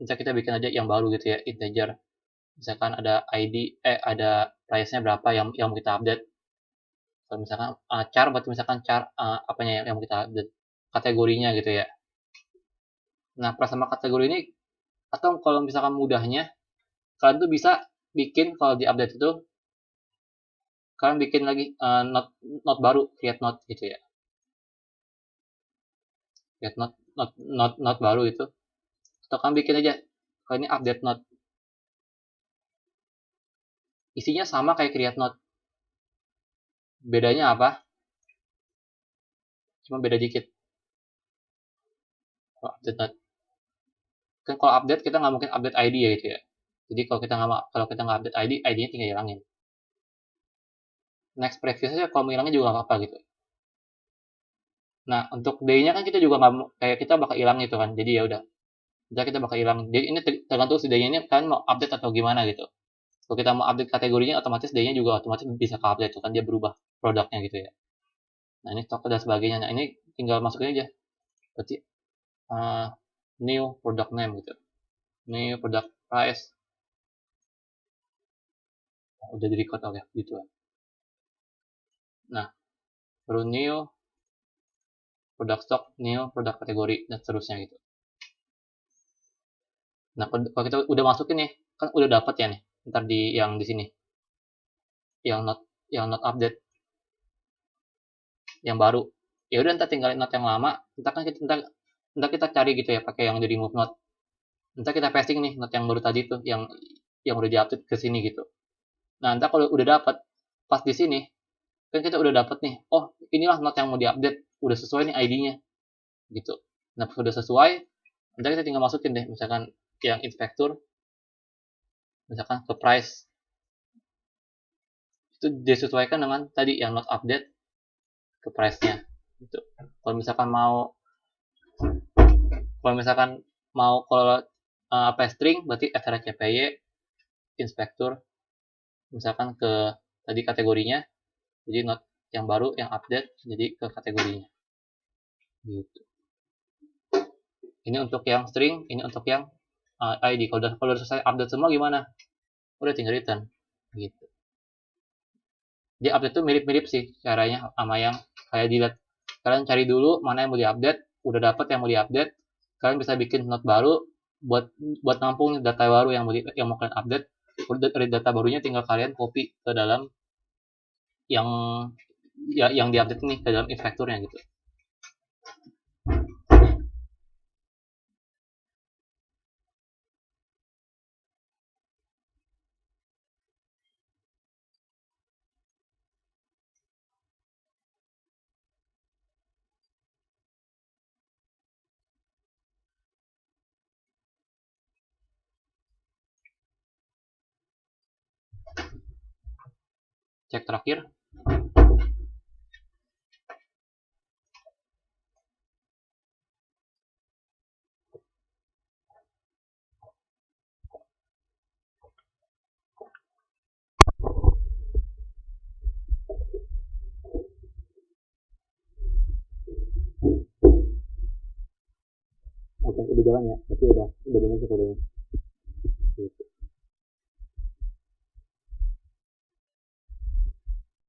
kita bikin aja yang baru gitu ya, integer. Misalkan ada ID, ada price-nya berapa yang mau kita update. Kalau misalkan char, berarti misalkan char apanya yang mau kita update. Kategorinya gitu ya. Nah, sama kategori ini, atau kalau misalkan mudahnya, kalian tuh bisa bikin kalau di update itu, kalian bikin lagi not baru, create not gitu ya. Create not baru itu. Atau kalian bikin aja, kalau ini update not. Isinya sama kayak create not. Bedanya apa? Cuma beda dikit. Kalau update not. Kan kalau update kita nggak mungkin update ID ya gitu ya. Jadi kalau kita nggak update ID, ID-nya tinggal hilangin. Next previous aja kalau mau hilangnya juga nggak apa-apa gitu. Nah untuk day-nya kan kita juga nggak kayak kita bakal hilang gitu kan. Jadi ya udah, kita bakal hilang. Jadi ini tergantung si day-nya ini kalian mau update atau gimana gitu. Kalau kita mau update kategorinya, otomatis day-nya juga otomatis bisa ke update, kan dia berubah produknya gitu ya. Nah ini stok dan sebagainya. Nah ini tinggal masukin aja. Berarti new product name gitu. New product price. Udah di record oke gitu. Nah baru new product stock, new product kategori dan seterusnya gitu. Nah kalau kita udah masukin nih, kan udah dapat ya nih. Ntar yang di sini, yang not update, yang baru. Ya udah ntar tinggalin not yang lama. Ntar kita cari gitu ya pakai yang di remove not. Ntar kita pasting nih not yang baru tadi tuh, yang udah diupdate ke sini gitu. Nah ntar kalau udah dapat, pas di sini kan kita udah dapat nih. Oh inilah not yang mau diupdate, udah sesuai nih ID-nya gitu. Nah pas udah sesuai, ntar kita tinggal masukin deh misalkan yang inspector, misalkan ke price itu disesuaikan dengan tadi yang not update ke price-nya gitu. Kalau misalkan kalau string berarti frcpy inspector misalkan ke tadi kategorinya, jadi not yang baru yang update jadi ke kategorinya. gitu. Ini untuk yang string, ini untuk yang ID. Kalau udah selesai update semua gimana? Udah tinggal return gitu. Dia update tuh mirip-mirip sih caranya sama yang kayak delete. Kalian cari dulu mana yang mau diupdate, udah dapet yang mau diupdate, kalian bisa bikin note baru buat nampung data baru yang mau kalian update. Dari data barunya tinggal kalian copy ke dalam yang yang diupdate nih ke dalam infactornya gitu. Cek terakhir. Oke, udah jalan ya. Berarti udah benar sih kodenya. Gitu.